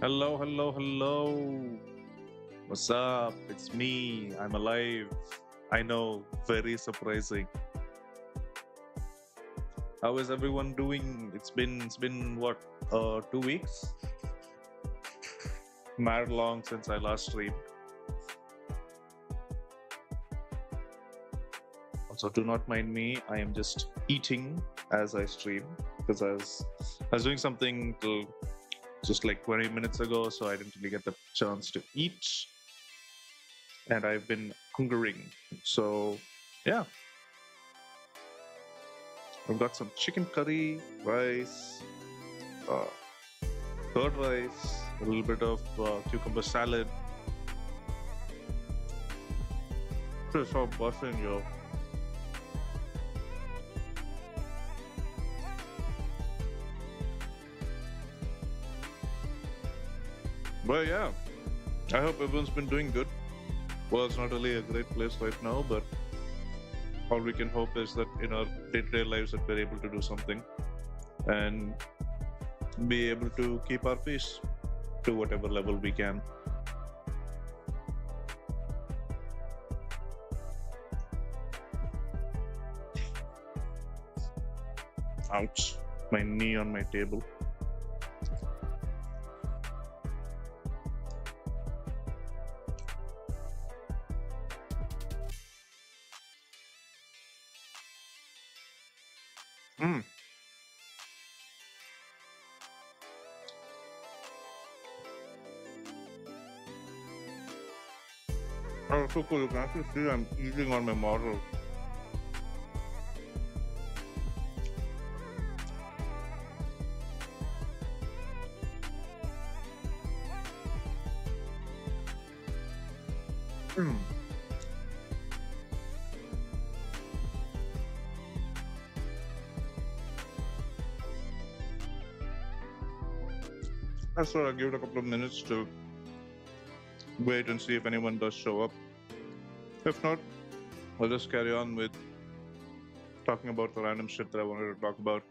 Hello, hello, hello. What's up? It's me. I'm alive. I know, very surprising. How is everyone doing? It's been what, 2 weeks? Mad long since I last streamed. Also, do not mind me. I am just eating as I stream because I was doing something till just like 20 minutes ago, so I didn't really get the chance to eat, and I've been hungering. So, yeah, I've got some chicken curry, rice, uh, curd rice, a little bit of cucumber salad. Just so buffing, yo. But yeah, I hope everyone's been doing good. Well, it's not really a great place right now, but all we can hope is that in our day-to-day lives that we're able to do something and be able to keep our peace to whatever level we can. Ouch, my knee on my table. Mm. Oh, so cool. You can actually see I'm eating on my model. Mm. I thought I'll give it a couple of minutes to wait and see if anyone does show up. If not, I'll just carry on with talking about the random shit that I wanted to talk about.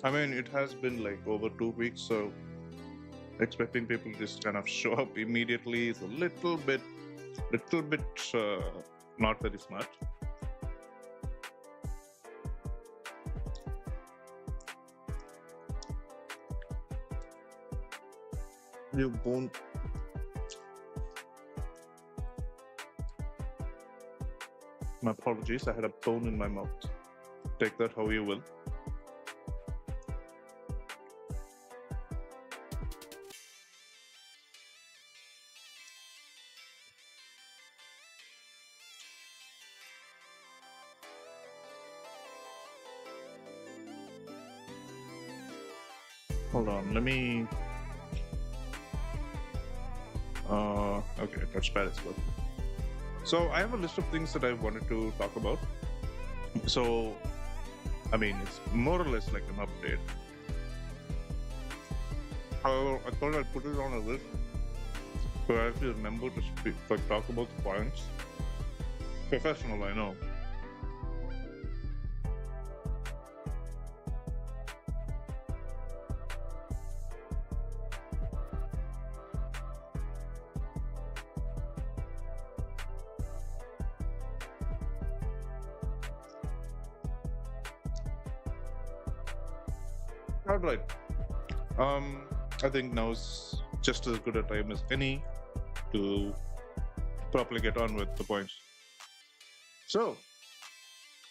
I mean, it has been like over 2 weeks, so expecting people to just kind of show up immediately is a little bit not very smart. You bone. My apologies. I had a bone in my mouth. Take that how you will. Hold on. Let me. Okay, touchpad is good. So I have a list of things that I wanted to talk about. So, I mean, it's more or less like an update. However, I thought I'd put it on a list so I actually remember to speak, like, talk about the points. Professional, I know. All right. I think now's just as good a time as any to properly get on with the points. So,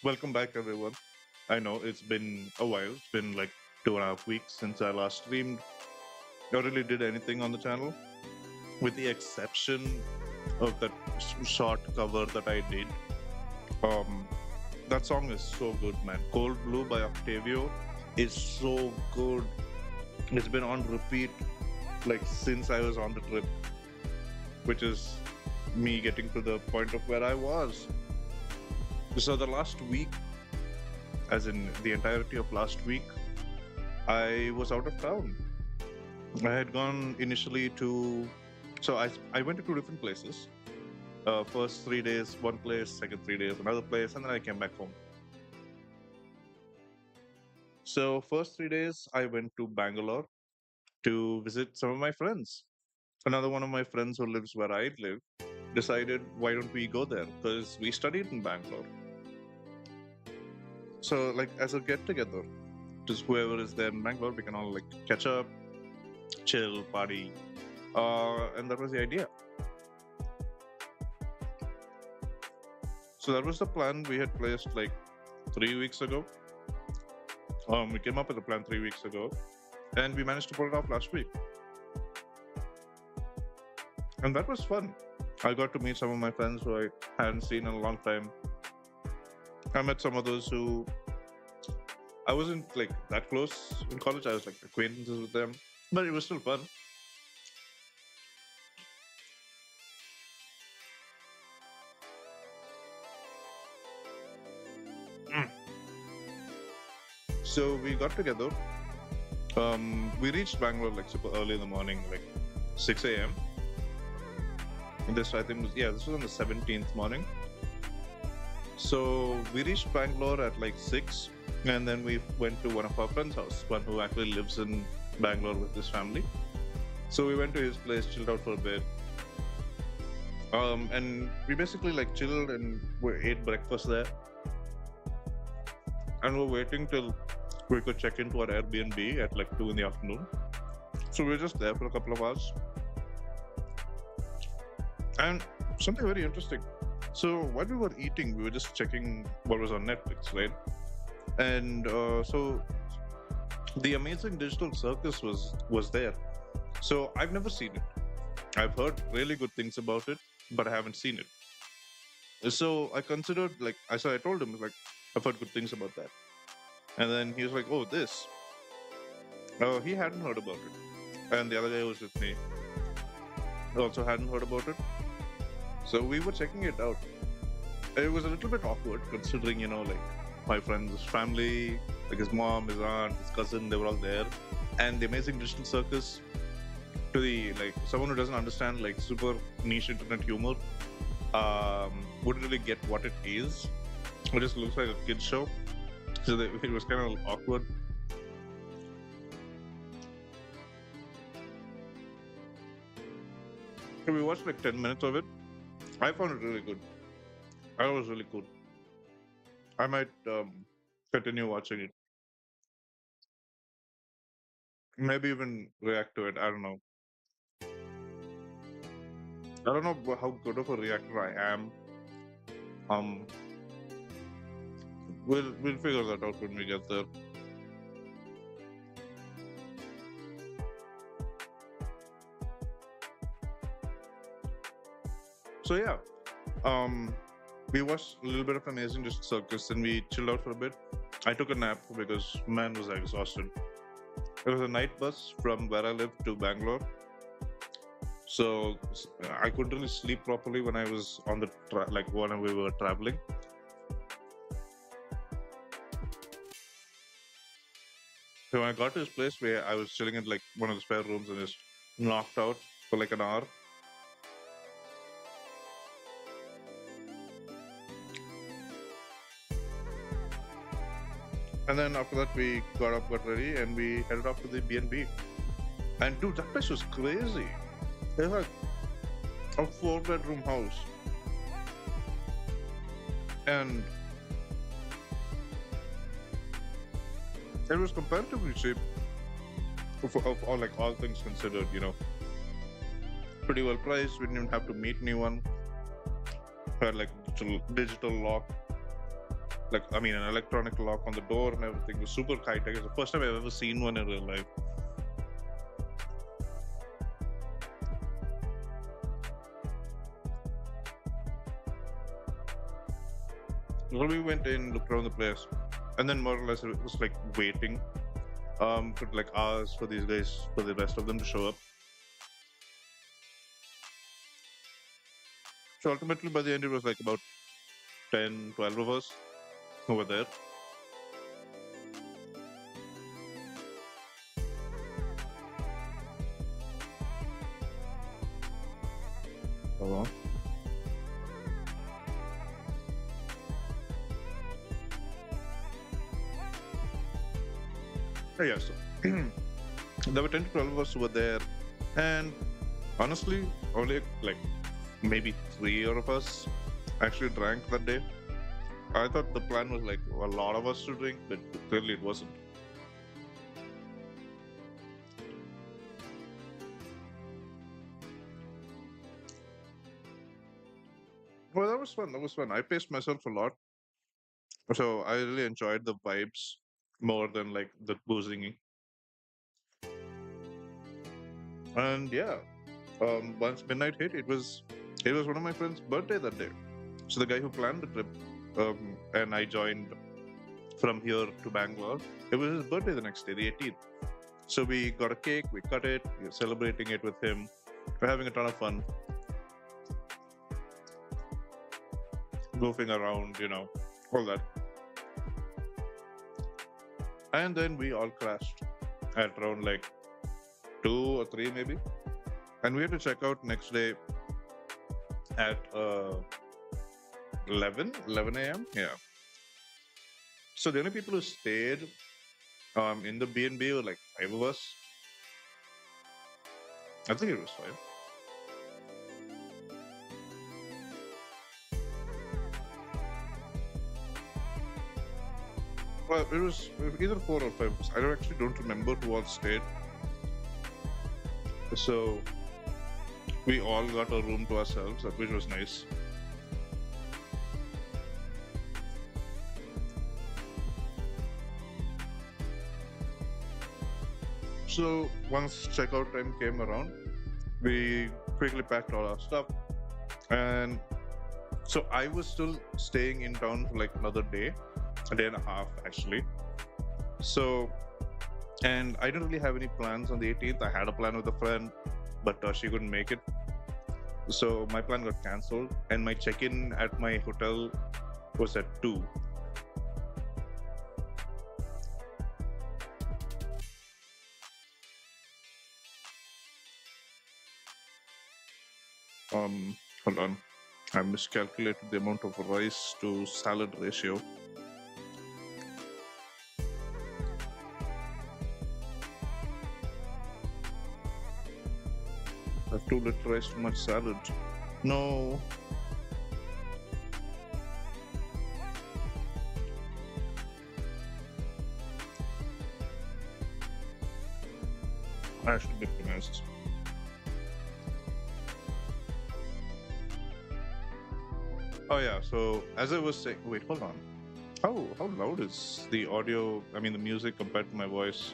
welcome back, everyone. I know it's been a while. It's been like 2.5 weeks since I last streamed. Not really did anything on the channel, with the exception of that short cover that I did. Um, that song is so good, man. Cold Blue by Octavio is so good. It's been on repeat like since I was on the trip, which is me getting to the point of where I was. So the last week, as in the entirety of last week, I was out of town. I had gone initially to So I went to two different places. First 3 days, one place, second 3 days, another place, and then I came back home. So first 3 days, I went to Bangalore to visit some of my friends. Another one of my friends who lives where I live decided, why don't we go there? Because we studied in Bangalore. So, like, as a get together, just whoever is there in Bangalore, we can all like catch up, chill, party. And that was the idea. So, that was the plan we had placed like 3 weeks ago. We came up with a plan 3 weeks ago, and we managed to pull it off last week. And that was fun. I got to meet some of my friends who I hadn't seen in a long time. I met some others who I wasn't like that close in college. I was like acquaintances with them, but it was still fun. Mm. So we got together. We reached Bangalore like super early in the morning, like 6 a.m. This I think was this was on the 17th morning. So we reached Bangalore at like 6, and then we went to one of our friends' house, one who actually lives in Bangalore with his family. So we went to his place, chilled out for a bit, and we basically like chilled and we ate breakfast there, and we're waiting till we could check into our Airbnb at like 2 in the afternoon. So we were just there for a couple of hours, and something very interesting. So while we were eating, we were just checking what was on Netflix, right? And so the Amazing Digital Circus was there. So I've never seen it. I've heard really good things about it, but I haven't seen it. So I considered I told him like I've heard good things about that, and then he was like, "Oh, this." He hadn't heard about it, and the other guy who was with me also hadn't heard about it. So we were checking it out. It was a little bit awkward considering, like my friend's family, like his mom, his aunt, his cousin, they were all there. And the Amazing Digital Circus, to the like someone who doesn't understand like super niche internet humor, wouldn't really get what it is. It just looks like a kid's show. So it was kind of awkward. So we watched like 10 minutes of it. I found it really good. I was really cool. I might continue watching it. Maybe even react to it. I don't know. I don't know how good of a reactor I am. Um, we'll figure that out when we get there. So yeah, we watched a little bit of Amazing Just Circus, and we chilled out for a bit. I took a nap because man was exhausted. It was a night bus from where I live to Bangalore, so I couldn't really sleep properly when I was on the when we were traveling. So when I got to his place, where I was chilling in like one of the spare rooms and just knocked out for like an hour. And then after that, we got up, got ready, and we headed off to the B&B. And dude, that place was crazy. It was like a 4-bedroom house. And it was comparatively cheap of all things considered, pretty well priced. We didn't even have to meet anyone. We had like digital lock, an electronic lock on the door and everything. It was super high tech. It's the first time I've ever seen one in real life. So we went in, looked around the place, and then more or less it was like waiting for like hours for these guys, for the rest of them to show up. So ultimately by the end it was like about 10, 12 of us who were there. Yeah, so there were 10 to 12 of us who were there, and honestly, only like maybe three of us actually drank that day. I thought the plan was like a lot of us to drink, but clearly it wasn't. Well, that was fun. That was fun. I paced myself a lot, so I really enjoyed the vibes more than like the boozing. And yeah, once midnight hit, it was one of my friend's birthday that day. So the guy who planned the trip, and I joined from here to Bangalore. It was his birthday the next day, the 18th. So we got a cake, we cut it, we're celebrating it with him. We're having a ton of fun, goofing around, all that. And then we all crashed at around like 2 or 3 maybe. And we had to check out next day at 11 a.m. Yeah. So the only people who stayed in the B&B were like five of us. I think it was five. Well, it was either four or five. I don't remember who all stayed. So we all got a room to ourselves, which was nice. So once checkout time came around, we quickly packed all our stuff, and so I was still staying in town for like another day, a day and a half actually. So, and I didn't really have any plans on the 18th. I had a plan with a friend, but she couldn't make it. So my plan got cancelled, and my check-in at my hotel was at 2. Hold on. I miscalculated the amount of rice to salad ratio. I have 2 liter rice, too much salad. No. I should be honest. Oh yeah. So as I was saying, wait, hold on. How loud is the audio? I mean, the music compared to my voice.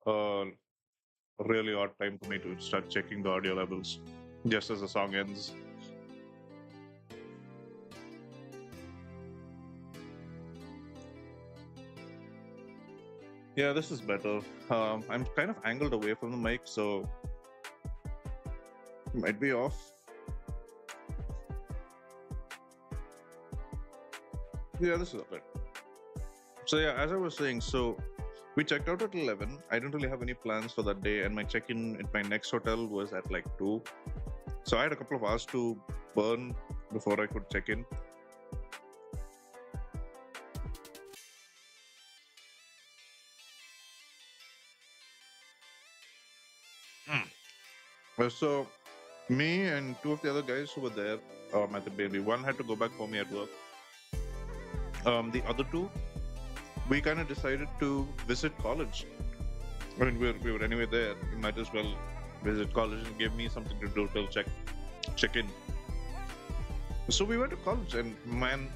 Uh, really odd time for me to start checking the audio levels just as the song ends. Yeah, this is better. I'm kind of angled away from the mic, so it might be off. Yeah, this is a bit. So yeah, as I was saying, so we checked out at 11. I didn't really have any plans for that day, and my check-in at my next hotel was at like 2. So I had a couple of hours to burn before I could check in. So me and two of the other guys who were there at the baby, one had to go back home at work. The other two, we kind of decided to visit college. I mean, we were anyway there. We might as well visit college and give me something to do till check in. So we went to college, and man,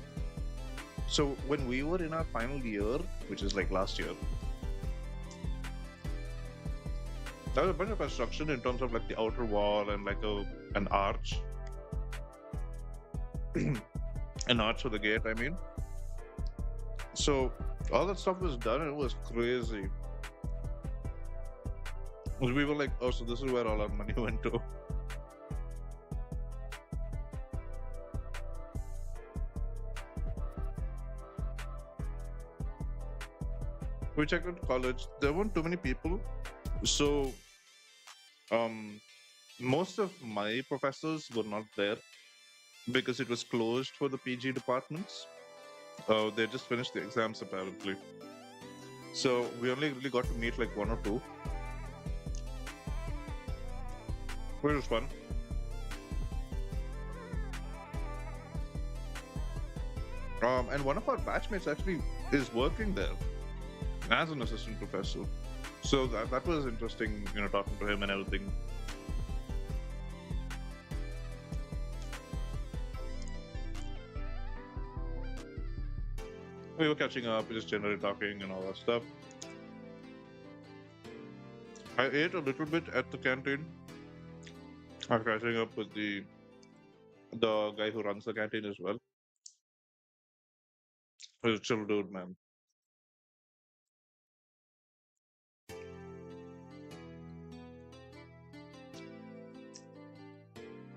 so when we were in our final year, which is like last year, there was a bunch of construction in terms of like the outer wall and like an arch, an arch for the gate. I mean, so all that stuff was done, and it was crazy. We were like, oh, so this is where all our money went to. We checked out college. There weren't too many people, so um, Most of my professors were not there because it was closed for the PG departments. They just finished the exams apparently. So we only really got to meet like one or two, which was fun. And one of our batchmates actually is working there as an assistant professor. So that was interesting, talking to him and everything. We were catching up, just generally talking and all that stuff. I ate a little bit at the canteen. I'm catching up with the guy who runs the canteen as well. He's a chill dude, man.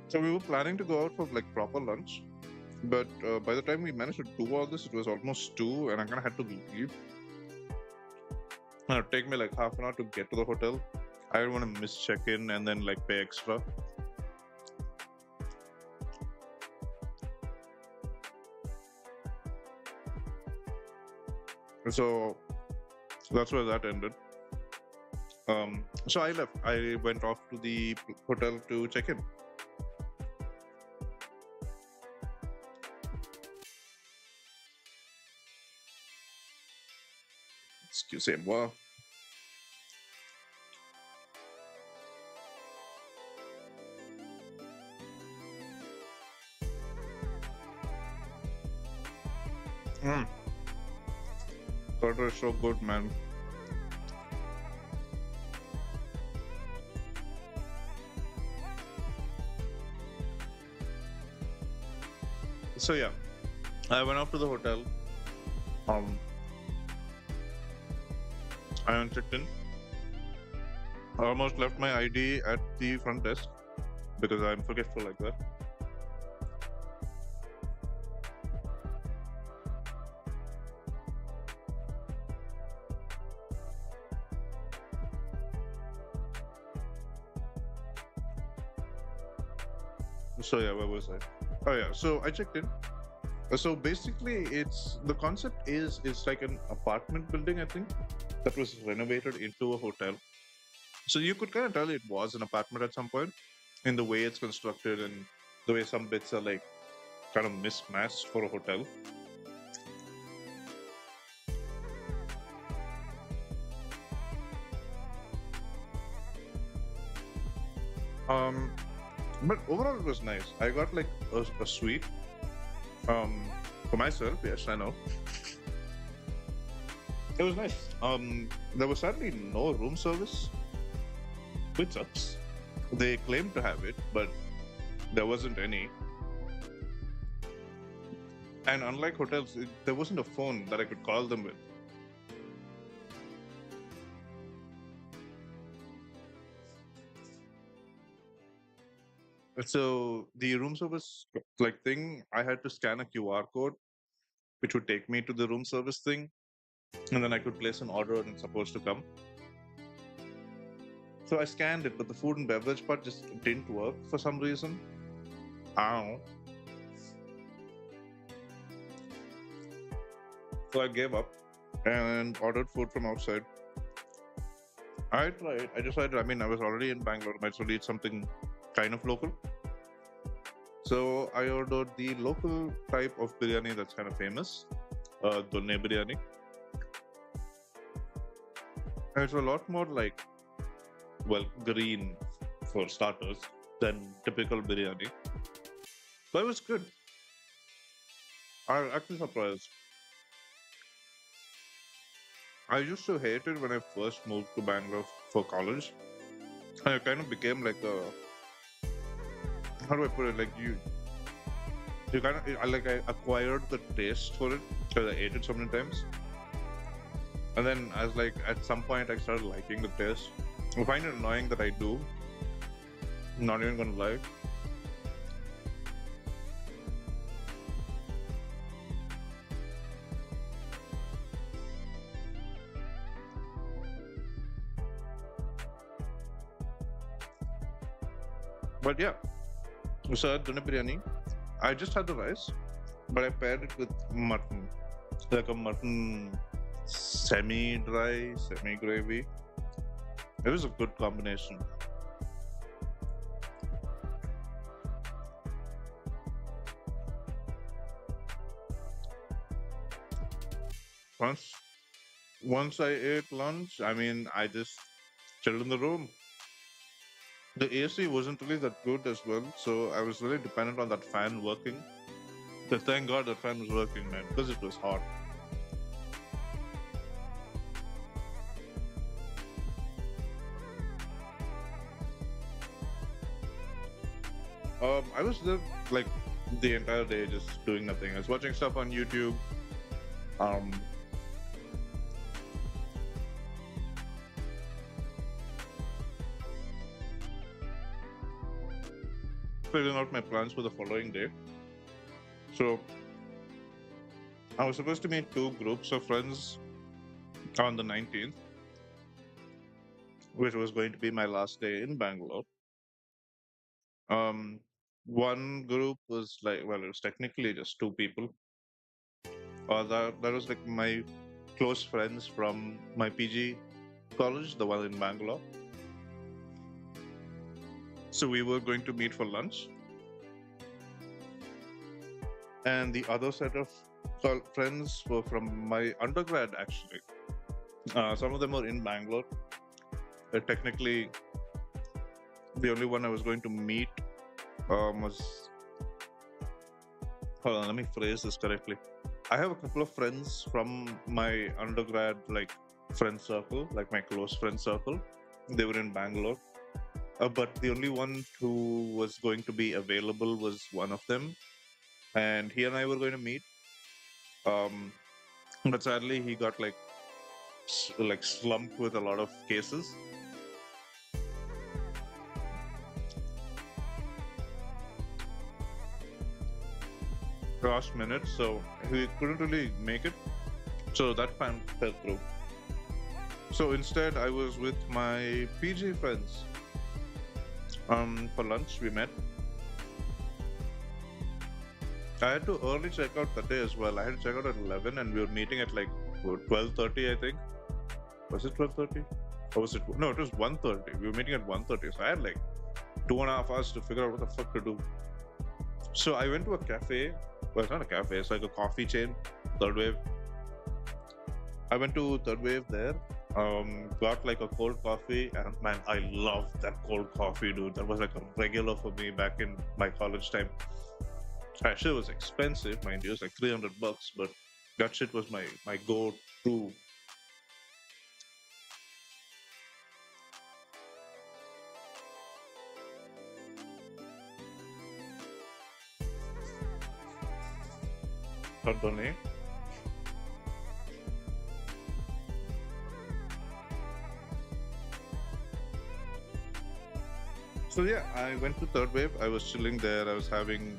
So we were planning to go out for like proper lunch, but by the time we managed to do all this, it was almost 2, and I kind of had to leave. It'd take me like half an hour to get to the hotel. I didn't want to miss check-in and then like pay extra. So that's where that ended. So I left. I went off to the hotel to check in. Excusez-moi. Mm. Butter is so good, man. So yeah, I went off to the hotel. Um, I checked in. I almost left my ID at the front desk because I'm forgetful like that. So yeah, where was I? Oh yeah, so I checked in. So basically, it's the concept is it's like an apartment building, I think, that was renovated into a hotel. So you could kind of tell it was an apartment at some point in the way it's constructed and the way some bits are like kind of mismatched for a hotel. Um, but overall it was nice. I got like a suite. For myself, yes, I know. It was nice. There was sadly no room service, which sucks. They claimed to have it, but there wasn't any. And unlike hotels, there wasn't a phone that I could call them with. So the room service like thing, I had to scan a QR code, which would take me to the room service thing, and then I could place an order and it's supposed to come. So I scanned it, but the food and beverage part just didn't work for some reason. I don't know. So I gave up and ordered food from outside. I tried. I decided, I was already in Bangalore. Might as well eat something kind of local. So I ordered the local type of biryani that's kind of famous, Donne biryani. And it's a lot more like, well, green for starters than typical biryani. But it was good. I'm actually surprised. I used to hate it when I first moved to Bangalore for college. And it kind of became like a, how do I put it? Like you kind of, I acquired the taste for it because I ate it so many times. And then I was like, at some point I started liking the taste. I find it annoying that I do. I'm not even gonna lie. But yeah, so at Dona Biryani, I just had the rice, but I paired it with mutton, like a mutton semi-dry, semi-gravy. It was a good combination. Once once I ate lunch, I mean, I just chilled in the room. The AC wasn't really that good as well, so I was really dependent on that fan working. But thank God that fan was working, man, because it was hot. I was there like the entire day just doing nothing. I was watching stuff on YouTube. Um, Figuring out my plans for the following day. So I was supposed to meet two groups of friends on the 19th, which was going to be my last day in Bangalore. Um, One group was like, well, it was technically just two people. That was like my close friends from my PG college, the one in Bangalore. So we were going to meet for lunch. And the other set of friends were from my undergrad, actually. Some of them were in Bangalore. Technically, the only one I was going to meet was. Hold on, let me phrase this correctly. I have a couple of friends from my undergrad, like friend circle, like my close friend circle. They were in Bangalore. But the only one who was going to be available was one of them. And he and I were going to meet. But sadly, he got like slumped with a lot of cases. Last minute, so he couldn't really make it. So that plan fell through. So instead, I was with my PG friends. For lunch, we met. I had to early check out that day as well. I had to check out at 11, and we were meeting at like 12:30, I think. Was it 12:30? Or was it? No, it was 1:30. We were meeting at 1:30. So I had like 2.5 hours to figure out what the fuck to do. So I went to a cafe. Well, it's not a cafe. It's like a coffee chain. Third Wave. I went to Third Wave there. Got like a cold coffee, and man, I loved that cold coffee, dude. That was like a regular for me back in my college time. Actually, it was expensive, mind you. It was like $300, but that shit was my go-to. Pardon. So yeah, I went to Third Wave. I was chilling there. I was having,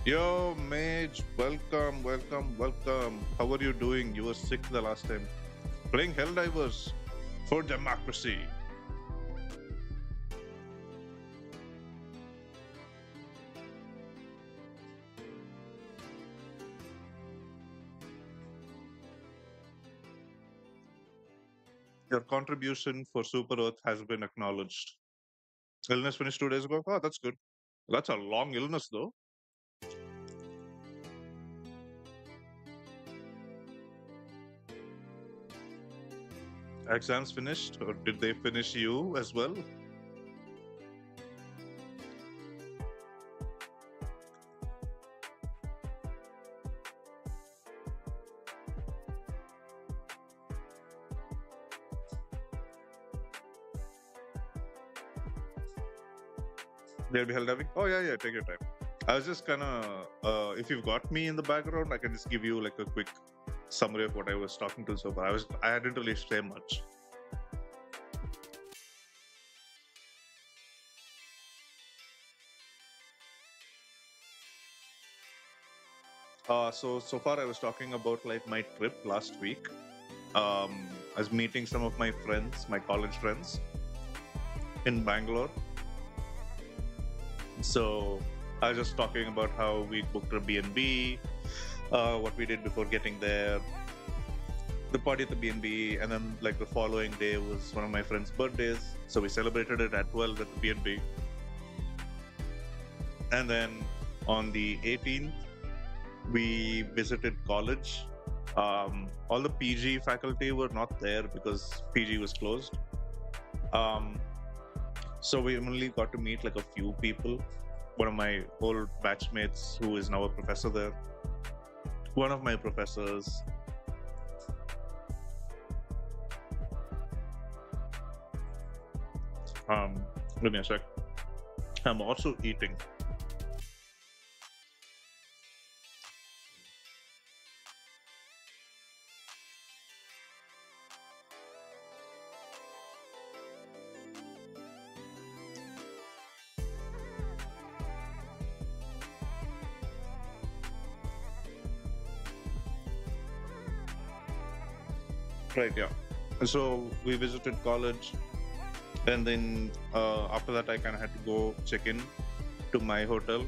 yo, Mage, welcome, welcome, welcome. How are you doing? You were sick the last time. Playing Helldivers for democracy. Your contribution for Super Earth has been acknowledged. Illness finished 2 days ago. Oh, that's good. That's a long illness, though. Exams finished, or did they finish you as well? They'll be held having. Oh yeah, yeah. Take your time. I was just kind of, if you've got me in the background, I can just give you like a quick summary of what I was talking to so far. I didn't really say much. So far I was talking about like my trip last week. I was meeting some of my friends, my college friends, in Bangalore. So I was just talking about how we booked a B&B, what we did before getting there, the party at the B&B, and then like the following day was one of my friend's birthdays, so we celebrated it at 12 at the B&B. And then on the 18th, we visited college. All the PG faculty were not there because PG was closed. So we only got to meet like a few people. One of my old batchmates who is now a professor there. One of my professors. Give me a sec. I'm also eating. Right, yeah. So we visited college, and then after that, I kind of had to go check in to my hotel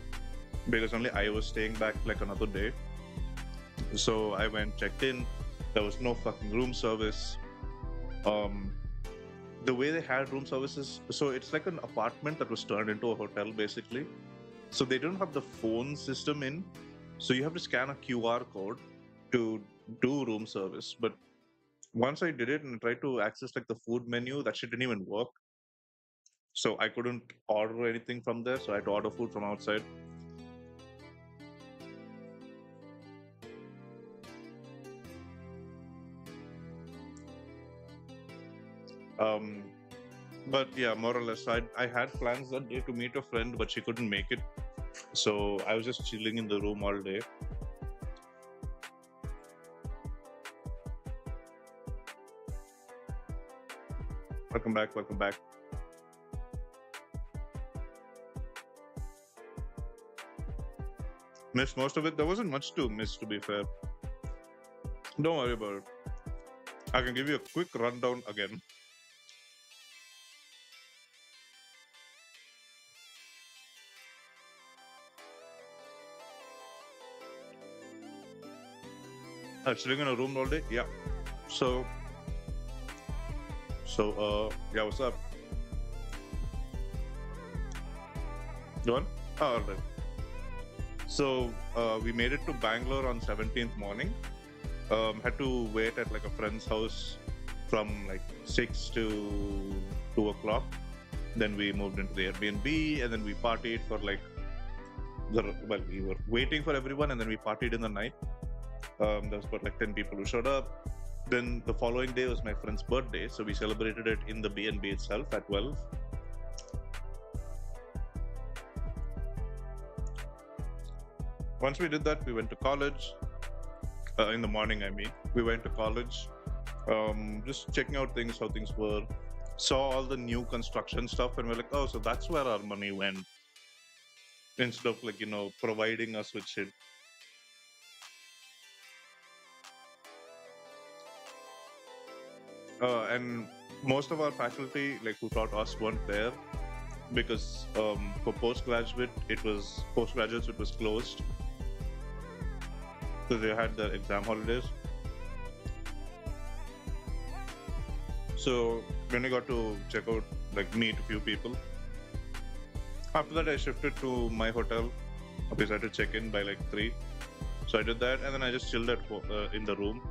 because only I was staying back like another day. So I went, checked in. There was no fucking room service. The way they had room services, so it's like an apartment that was turned into a hotel basically. So they don't have the phone system in, so you have to scan a QR code to do room service. But once I did it and tried to access like the food menu, that shit didn't even work. So I couldn't order anything from there, so I had to order food from outside. Um, but yeah, more or less, I had plans that day to meet a friend, but she couldn't make it. So I was just chilling in the room all day. Welcome back, welcome back. Missed most of it. There wasn't much to miss, to be fair. Don't worry about it. I can give you a quick rundown again. Chilling in a room all day? Yeah. So, yeah, what's up? You want? Oh, all right. So, we made it to Bangalore on 17th morning. Had to wait at like a friend's house from like 6 to 2 o'clock. Then we moved into the Airbnb, and then we partied for like we were waiting for everyone, and then we partied in the night. There was about like 10 people who showed up. Then the following day was my friend's birthday, so we celebrated it in the B&B itself at 12. Once we did that, we went to college. In the morning, I mean. We went to college, just checking out things, how things were. Saw all the new construction stuff, and we're like, oh, so that's where our money went. Instead of like, providing us with shit. And most of our faculty, like who taught us, weren't there because for postgraduates, it was closed. So they had their exam holidays. So when I got to check out, like meet a few people. After that, I shifted to my hotel because I had to check in by like 3. So I did that, and then I just chilled in the room.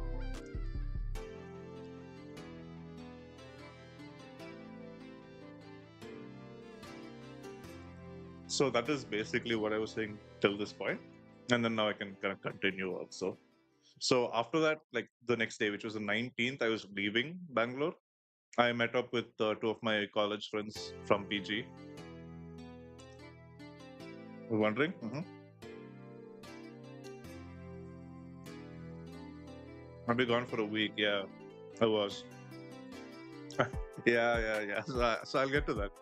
So that is basically what I was saying till this point. And then now I can kind of continue also. So after that, like the next day, which was the 19th, I was leaving Bangalore. I met up with 2 of my college friends from PG. You're wondering? Mm-hmm. I'll be gone for a week. Yeah, I was. Yeah. So I'll get to that.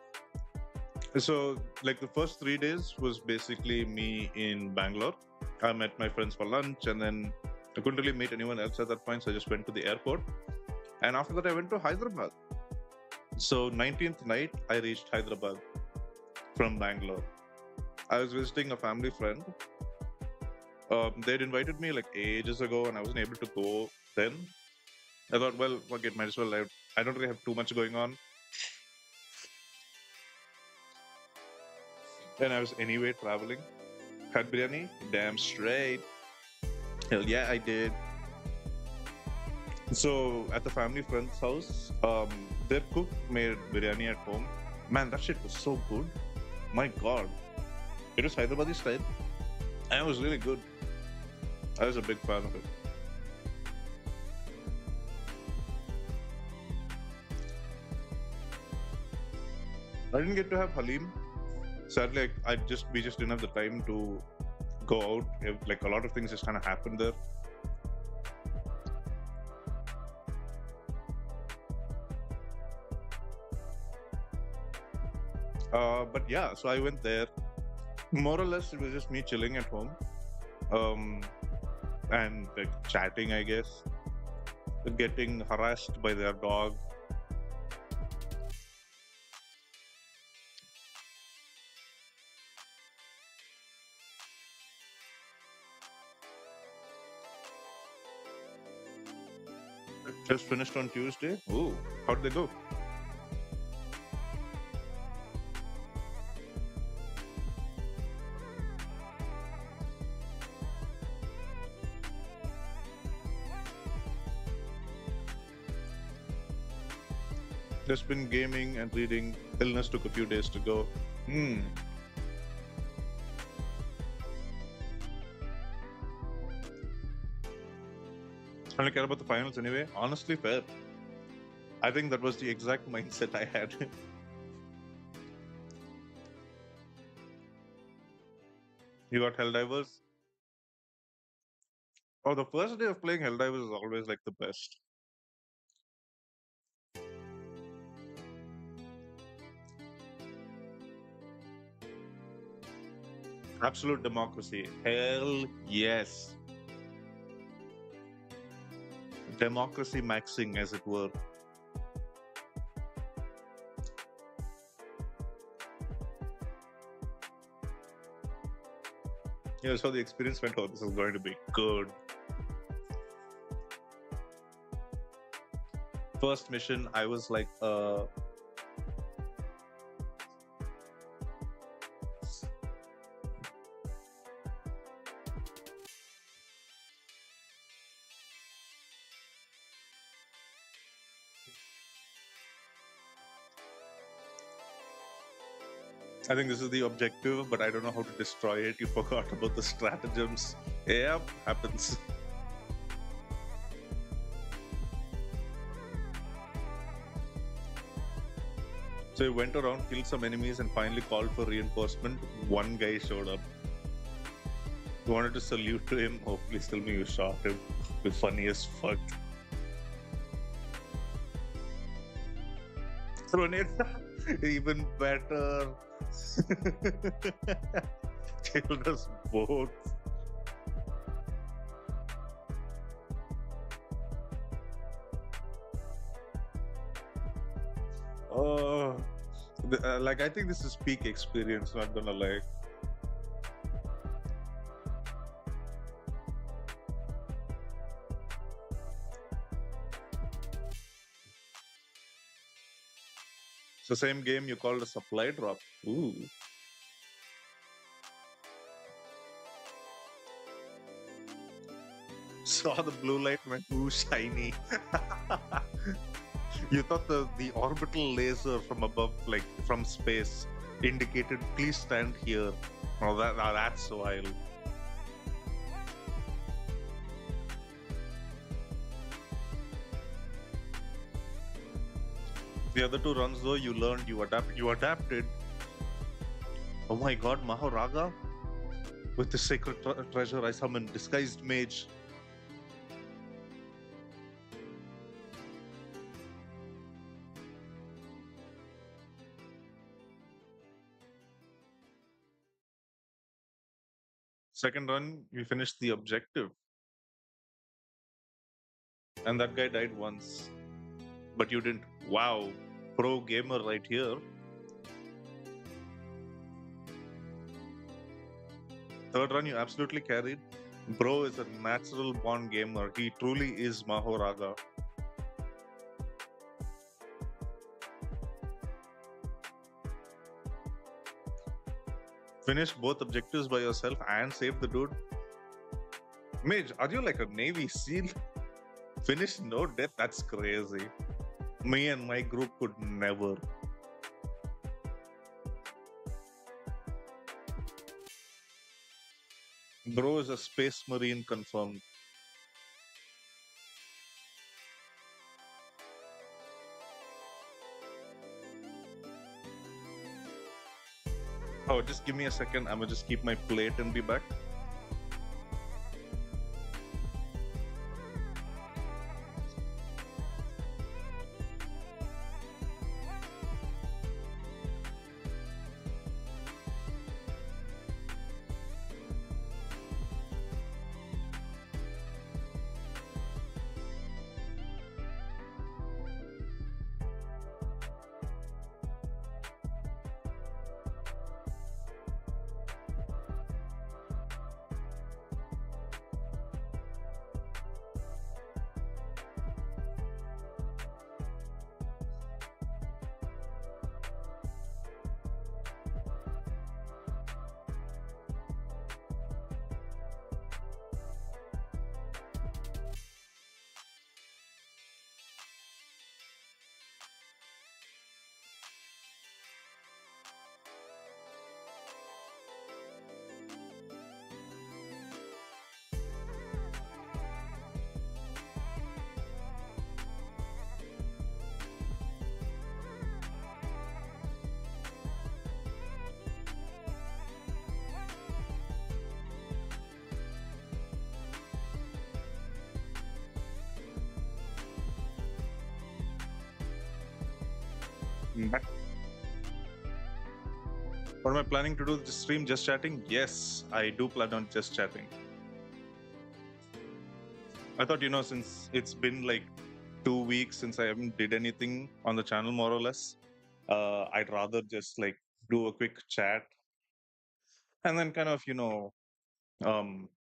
So, like the first 3 days was basically me in Bangalore. I met my friends for lunch, and then I couldn't really meet anyone else at that point, so I just went to the airport. And after that, I went to Hyderabad. So, 19th night, I reached Hyderabad from Bangalore. I was visiting a family friend. They'd invited me like ages ago, and I wasn't able to go then. I thought, well, fuck it, might as well. I don't really have too much going on, and I was anyway traveling. Had biryani? Damn straight. Hell yeah, I did. So at the family friend's house, their cook made biryani at home. Man, that shit was so good. My God, it was Hyderabadi style, and it was really good. I was a big fan of it. I didn't get to have halim. Sadly, we just didn't have the time to go out. Like a lot of things just kind of happened there. But yeah, so I went there. More or less, it was just me chilling at home, um, and like chatting, I guess. Getting harassed by their dog. Just finished on Tuesday. Ooh, how'd they go? Just been gaming and reading. Illness took a few days to go. Hmm. I don't care about the finals anyway. Honestly, fair. I think that was the exact mindset I had. You got Helldivers? Oh, the first day of playing Helldivers is always like the best. Absolute democracy. Hell yes. Democracy maxing, as it were. Yeah, so the experience went, oh, this is going to be good. First mission, I was like, I think this is the objective, but I don't know how to destroy it. You forgot about the stratagems. Yep, happens. So he went around, killed some enemies, and finally called for reinforcement. One guy showed up. You wanted to salute to him. Oh, please tell me you shot him. Be funny as fuck. Grenade. Even better. Killed us both. Oh, like I think this is peak experience. Not gonna lie. So same game you called a supply drop. Ooh. Saw the blue light went ooh shiny. You thought the orbital laser from above, like from space, indicated please stand here. Oh, that's wild. The other two runs though, you learned, you adapted. Oh my god, Mahoraga? With the sacred treasure I summoned, disguised mage. Second run, we finished the objective. And that guy died once. But you didn't. Wow. Pro gamer right here. third run you absolutely carried. Bro is a natural born gamer. He truly is Mahoraga. Finish both objectives by yourself and save the dude. Mage, are you like a Navy SEAL? Finish no death? That's crazy. Me and my group could never. Bro is a space marine confirmed. Oh, just give me a second. I'm gonna just keep my plate and be back. Back. What am I planning to do this stream? Just chatting? Yes, I do plan on just chatting. I thought, since it's been like 2 weeks since I haven't did anything on the channel, more or less, I'd rather just like do a quick chat and then kind of,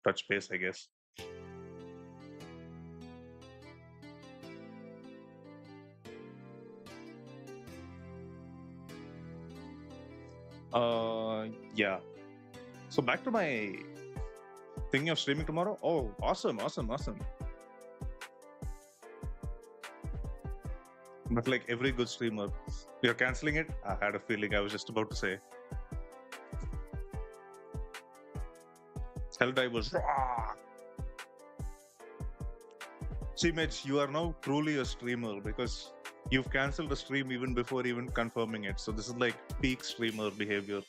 touch base, I guess. Yeah. So back to my thinking of streaming tomorrow. Oh, awesome. But like every good streamer, you're canceling it. I had a feeling. I was just about to say. Helldivers. See, Mitch, you are now truly a streamer because you've cancelled a stream even before even confirming it. So this is like peak streamer behavior.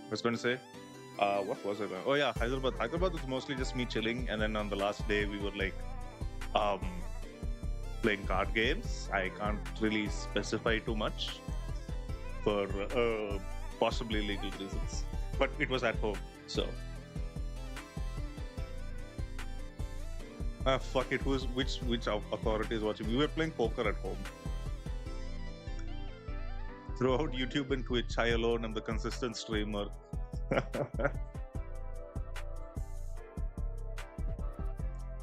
I was going to say, what was it? Oh yeah, Hyderabad. Hyderabad was mostly just me chilling, and then on the last day we were like, playing card games. I can't really specify too much for possibly legal reasons, but it was at home, so. Fuck it. Which authority is watching? We were playing poker at home. Throughout YouTube and Twitch, I alone am the consistent streamer.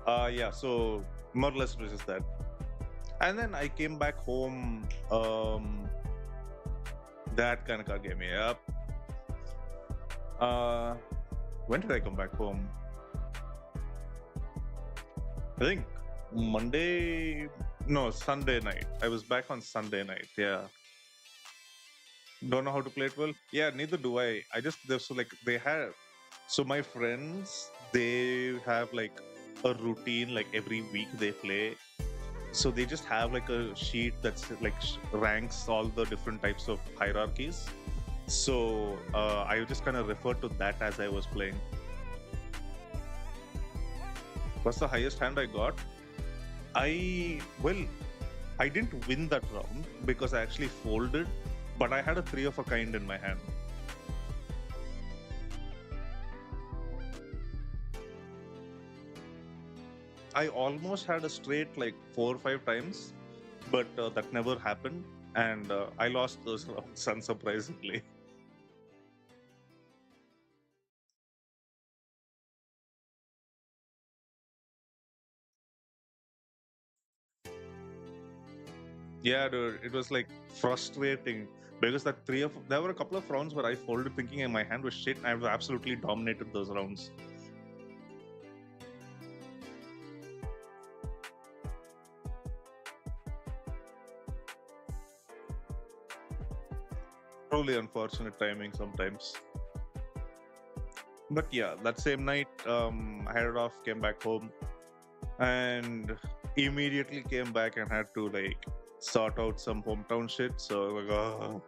Yeah, so more or less it was just that. And then I came back home. That kind of card game, yep. When did I come back home? I think Sunday night. I was back on Sunday night, yeah. Don't know how to play it well. Yeah, neither do I. So my friends, they have like a routine, like every week they play. So they just have like a sheet that's like ranks all the different types of hierarchies. So I just kind of referred to that as I was playing. What's the highest hand I got? I didn't win that round because I actually folded, but I had a 3 of a kind in my hand. I almost had a straight like 4 or 5 times, but that never happened, and I lost those rounds unsurprisingly. Yeah, dude, it was like frustrating because there were a couple of rounds where I folded thinking my hand was shit. I've absolutely dominated those rounds. Probably unfortunate timing sometimes. But yeah, that same night, I headed off, came back home, and immediately came back and had to like sort out some hometown shit. So like,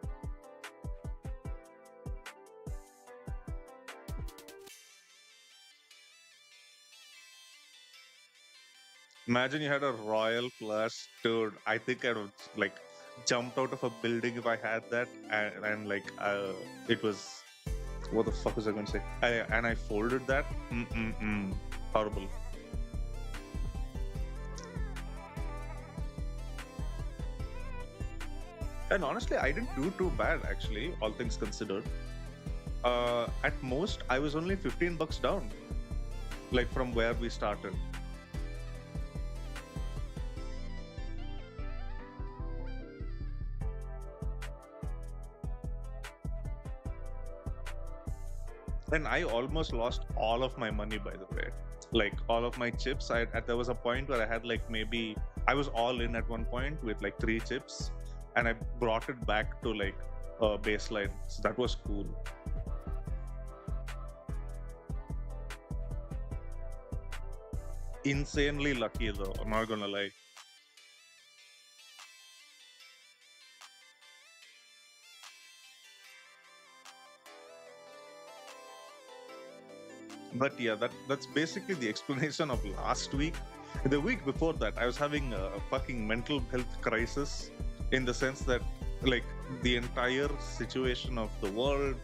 imagine you had a royal flush, dude. I think I'd have like jumped out of a building if I had that, and like it was what the fuck was I going to say? And I folded that. Mm-mm-mm. Horrible. And honestly, I didn't do too bad actually, all things considered. At most, I was only $15 down, like from where we started. And I almost lost all of my money, by the way. Like all of my chips. There was a point where I had like maybe I was all in at one point with like 3 chips, and I brought it back to like baseline. So that was cool. Insanely lucky though. I'm not gonna lie. But yeah, that's basically the explanation of last week. The week before that, I was having a fucking mental health crisis in the sense that like the entire situation of the world,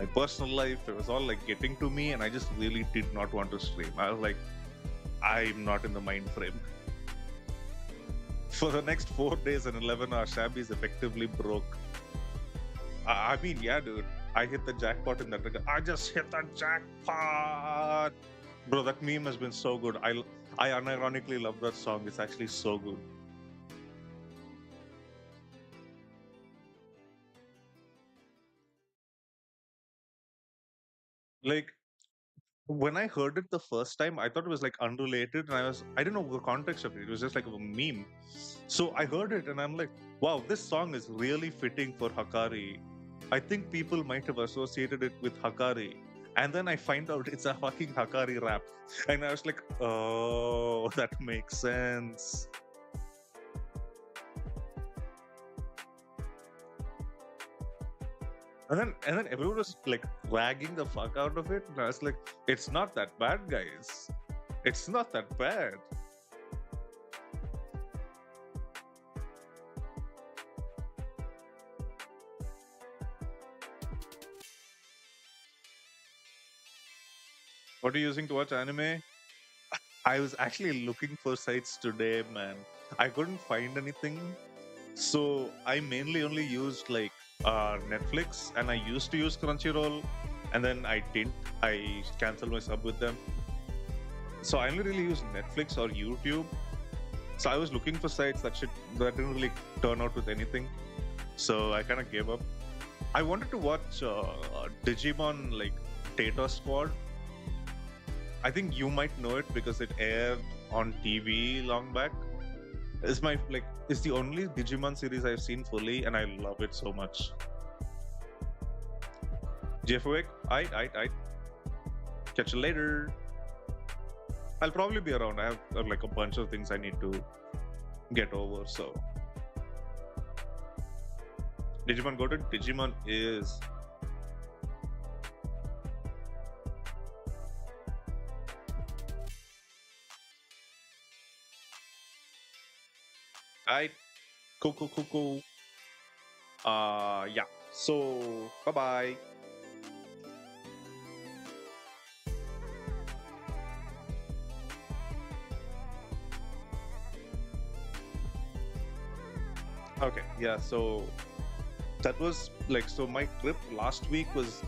my personal life, it was all like getting to me, and I just really did not want to stream. I was like, I'm not in the mind frame. For the next 4 days and 11 hours, Shabby is effectively broke. I mean, yeah, dude. I hit the jackpot in that regard. I just hit the jackpot. Bro, that meme has been so good. I unironically love that song. It's actually so good. Like when I heard it the first time, I thought it was like unrelated, and I didn't know the context of it. It was just like a meme. So I heard it, and I'm like, wow, this song is really fitting for Hakari. I think people might have associated it with Hakari. And then I find out it's a fucking Hakari rap. And I was like, oh, that makes sense. And then everyone was like ragging the fuck out of it. And I was like, it's not that bad, guys. It's not that bad. What are you using to watch anime? I was actually looking for sites today, man. I couldn't find anything. So I mainly only used like Netflix, and I used to use Crunchyroll, and then I didn't. I canceled my sub with them. So I only really use Netflix or YouTube. So I was looking for sites that didn't really turn out with anything. So I kind of gave up. I wanted to watch Digimon like Data Squad. I think you might know it because it aired on TV long back. It's the only Digimon series I've seen fully, and I love it so much. Jeffwick, I catch you later. I'll probably be around. I have like a bunch of things I need to get over. So Digimon Go to Digimon is I cool cool cool cool. Yeah. So bye bye. Okay, yeah. So that was like, so my trip last week was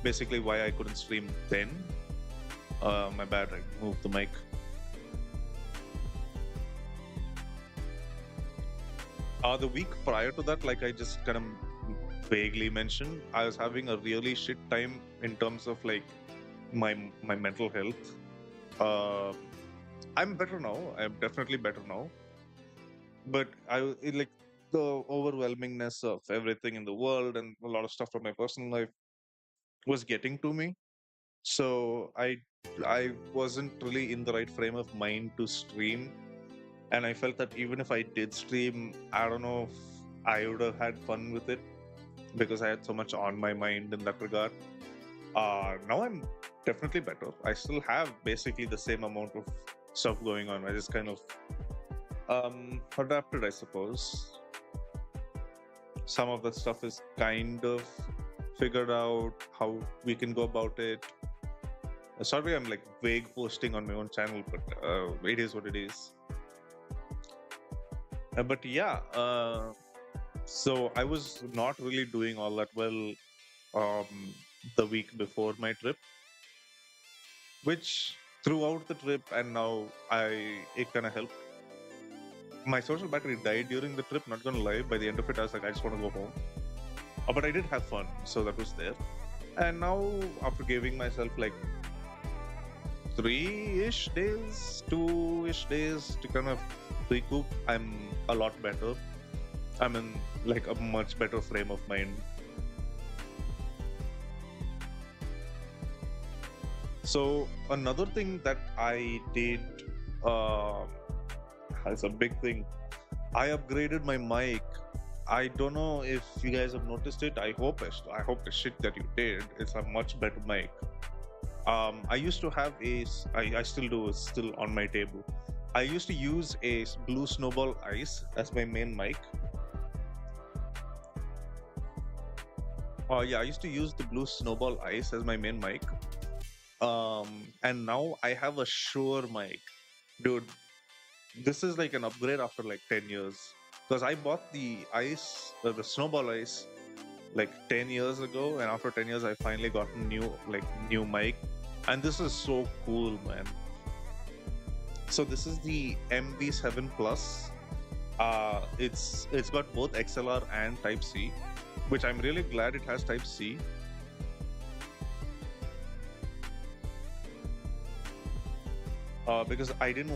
basically why I couldn't stream then. My bad. I moved the mic. The week prior to that, like I just kind of vaguely mentioned, I was having a really shit time in terms of like my mental health. Uh, I'm better now. I'm definitely better now. But like the overwhelmingness of everything in the world and a lot of stuff from my personal life was getting to me. So I wasn't really in the right frame of mind to stream, and I felt that even if I did stream, I don't know if I would have had fun with it because I had so much on my mind in that regard. Now I'm definitely better. I still have basically the same amount of stuff going on. I just kind of adapted, I suppose. Some of the stuff is kind of figured out how we can go about it. Sorry, I'm like vague posting on my own channel, but it is what it is. But yeah, so I was not really doing all that well the week before my trip, which throughout the trip and now it kind of helped. My social battery died during the trip, not gonna lie. By the end of it, I was like, I just want to go home. But I did have fun, so that was there. And now, after giving myself like 3-ish days, 2-ish days to kind of recoup, I'm a lot better. I'm in like a much better frame of mind. So another thing that I did, it's a big thing. I upgraded my mic. I don't know if you guys have noticed it. I hope the shit that you did. It's a much better mic. I used to have I still do, it's still on my table. I used to use a Blue Snowball Ice as my main mic. Yeah, I used to use the Blue Snowball Ice as my main mic. And now I have a Shure mic. Dude, this is like an upgrade after like 10 years. Because I bought the the Snowball Ice like 10 years ago, and after 10 years I finally got a new mic, and this is so cool, man. So this is the MV7 Plus. It's got both XLR and Type C, which I'm really glad it has Type C. Because I didn't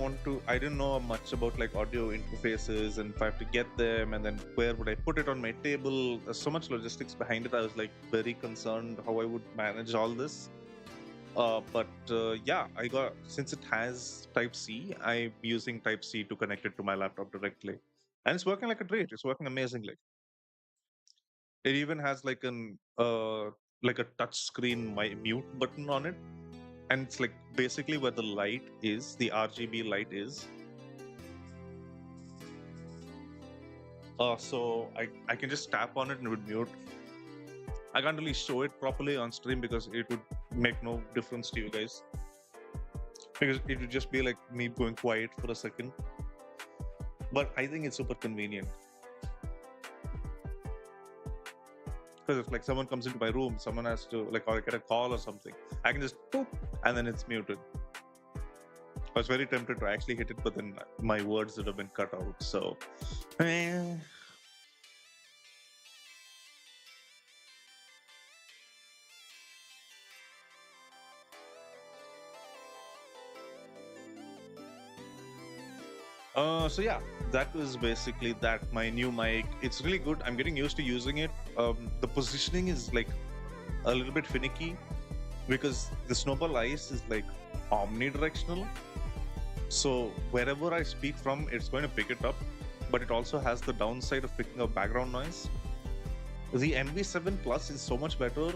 know much about like audio interfaces, and if I have to get them, and then where would I put it on my table? There's so much logistics behind it. I was like very concerned how I would manage all this. But yeah, since it has Type C, I'm using Type C to connect it to my laptop directly, and it's working like a treat. It's working amazingly. It even has like a touch screen mute button on it, and it's like basically where the light is, the RGB light is. So I can just tap on it and it would mute. I can't really show it properly on stream because it would make no difference to you guys, because it would just be like me going quiet for a second. But I think it's super convenient, because if like someone comes into my room, someone has to like, or I get a call or something, I can just boop, and then it's muted. I was very tempted to actually hit it, but then my words would have been cut out. So, so yeah, that was basically that. My new mic, it's really good. I'm getting used to using it. The positioning is like a little bit finicky because the Snowball Ice is like omnidirectional. So wherever I speak from, it's going to pick it up, but it also has the downside of picking up background noise. The MV7 Plus is so much better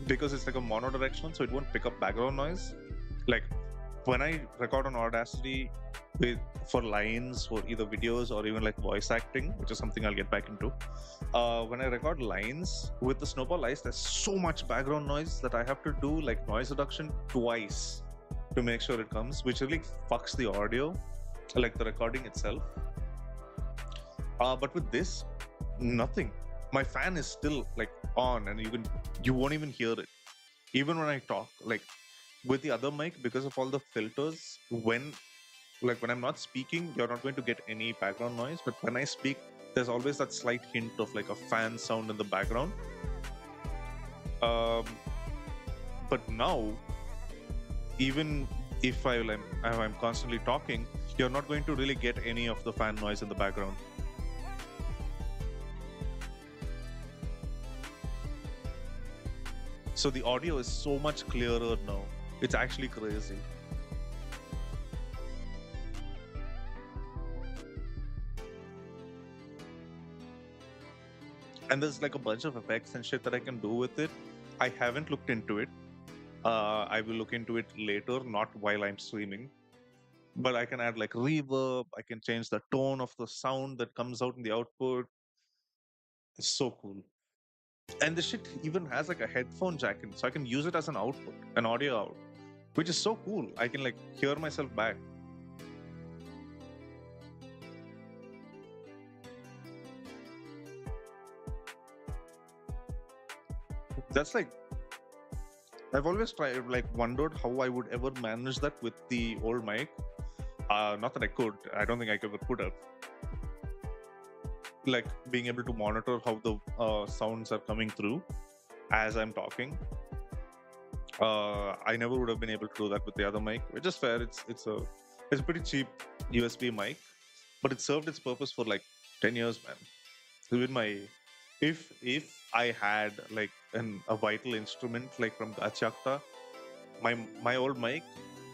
because it's like a monodirectional, so it won't pick up background noise. Like when I record on Audacity for lines, for either videos or even like voice acting, which is something I'll get back into. When I record lines with the Snowball Ice, there's so much background noise that I have to do like noise reduction twice to make sure it comes, which really fucks the audio, like the recording itself. But with this, nothing. My fan is still like on, and you won't even hear it. Even when I talk, like with the other mic, because of all the filters, when I'm not speaking, you're not going to get any background noise. But when I speak, there's always that slight hint of like a fan sound in the background. Um, but now, even if I'm constantly talking, you're not going to really get any of the fan noise in the background. So the audio is so much clearer now. It's actually crazy. And there's like a bunch of effects and shit that I can do with it. I haven't looked into it. I will look into it later, not while I'm streaming. But I can add like reverb. I can change the tone of the sound that comes out in the output. It's so cool. And the shit even has like a headphone jack in, so I can use it as an output, an audio out, which is so cool. I can like hear myself back. That's like, I've always wondered how I would ever manage that with the old mic. Not that I could. I don't think I ever could have. Like being able to monitor how the sounds are coming through as I'm talking. I never would have been able to do that with the other mic, which is fair. It's a pretty cheap USB mic, but it served its purpose for like 10 years, man. Even if I had like a vital instrument like from Gachakta, my old mic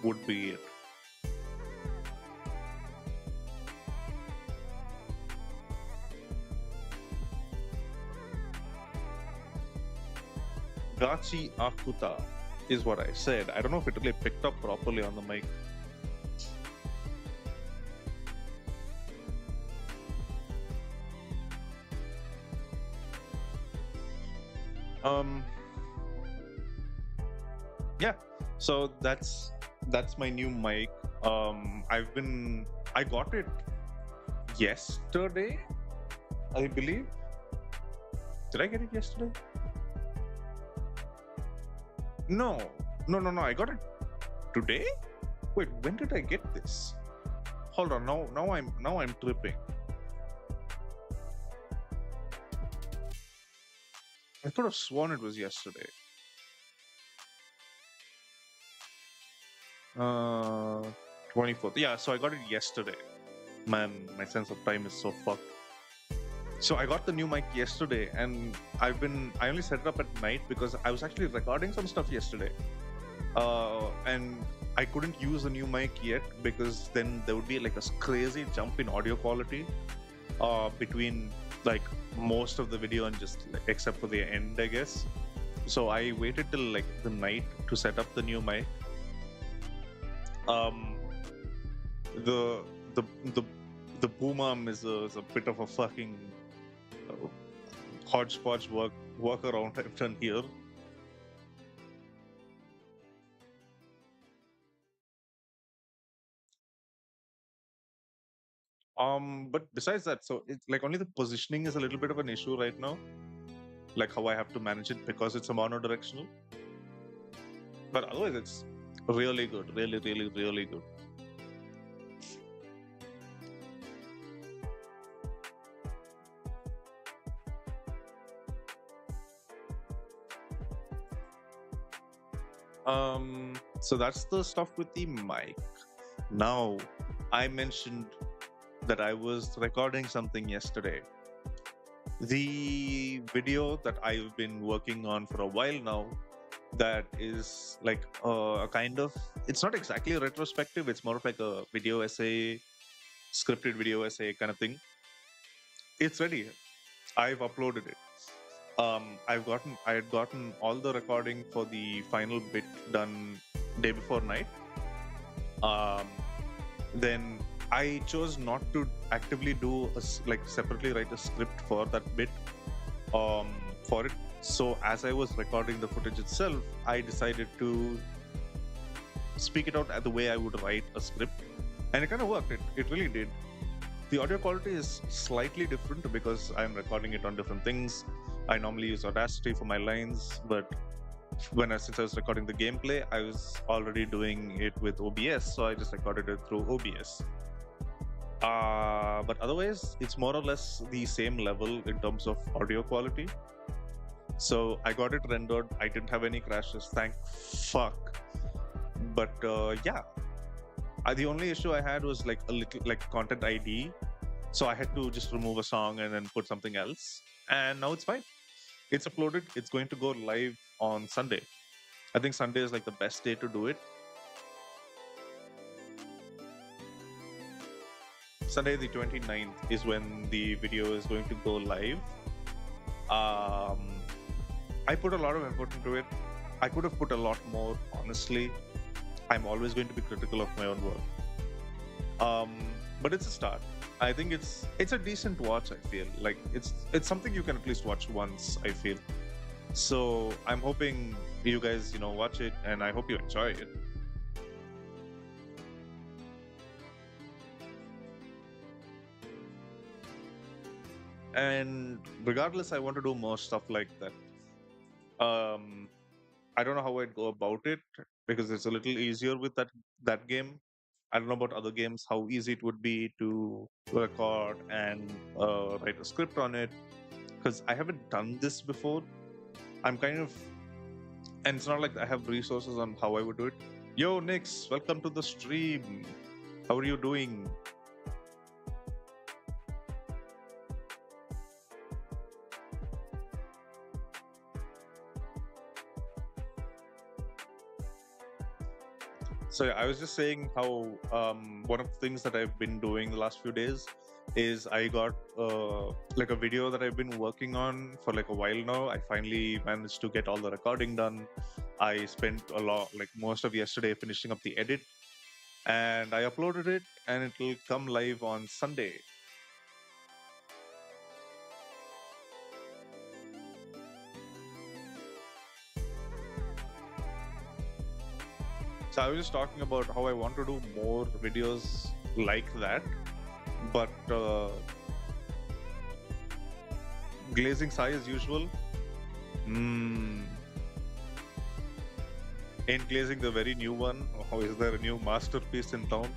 would be it. Gachi Akuta is what I said. I don't know if it really picked up properly on the mic. Yeah, so that's my new mic. I got it yesterday, I believe. Did I get it yesterday? No. I got it today. Wait, when did I get this? Hold on. Now I'm tripping. I could have sworn it was yesterday. 24th. Yeah, so I got it yesterday. Man, my sense of time is so fucked. So I got the new mic yesterday, and I only set it up at night because I was actually recording some stuff yesterday. And I couldn't use the new mic yet because then there would be like a crazy jump in audio quality between like most of the video and just like, except for the end, I guess. So I waited till like the night to set up the new mic. The boom arm is a bit of a fucking hodgepodge workaround I've done here. But besides that, so it's like only the positioning is a little bit of an issue right now, like how I have to manage it because it's a monodirectional. But otherwise, it's really good, really good. So that's the stuff with the mic. Now, I mentioned that I was recording something yesterday. The video that I've been working on for a while now, that is like a kind of, it's not exactly a retrospective, it's more of like a video essay, scripted video essay kind of thing. It's ready. I've uploaded it. I had gotten all the recording for the final bit done day before night. Then I chose not to actively do separately write a script for that bit for it. So as I was recording the footage itself, I decided to speak it out the way I would write a script, and it kind of worked. It really did. The audio quality is slightly different because I'm recording it on different things. I normally use Audacity for my lines, but since I was recording the gameplay, I was already doing it with OBS, so I just recorded it through OBS. But otherwise, it's more or less the same level in terms of audio quality. So I got it rendered. I didn't have any crashes, thank fuck. But yeah, the only issue I had was like a little like content ID. So I had to just remove a song and then put something else. And now it's fine. It's uploaded. It's going to go live on Sunday. I think Sunday is like the best day to do it. Sunday the 29th is when the video is going to go live. I put a lot of effort into it. I could have put a lot more, honestly. I'm always going to be critical of my own work. But it's a start. I think it's a decent watch, I feel. Like it's something you can at least watch once, I feel. So I'm hoping you guys, watch it, and I hope you enjoy it. And regardless, I want to do more stuff like that. I don't know how I'd go about it because it's a little easier with that game. I don't know about other games, how easy it would be to record and write a script on it, because I haven't done this before. I'm kind of, and it's not like I have resources on how I would do it. Yo, Nix, welcome to the stream. How are you doing? So yeah, I was just saying how one of the things that I've been doing the last few days is I got like a video that I've been working on for like a while now. I finally managed to get all the recording done. I spent a lot, like most of yesterday, finishing up the edit, and I uploaded it, and it will come live on Sunday. So I was just talking about how I want to do more videos like that, but glazing Sai as usual. Ain't glazing the very new one? Or is there a new masterpiece in town?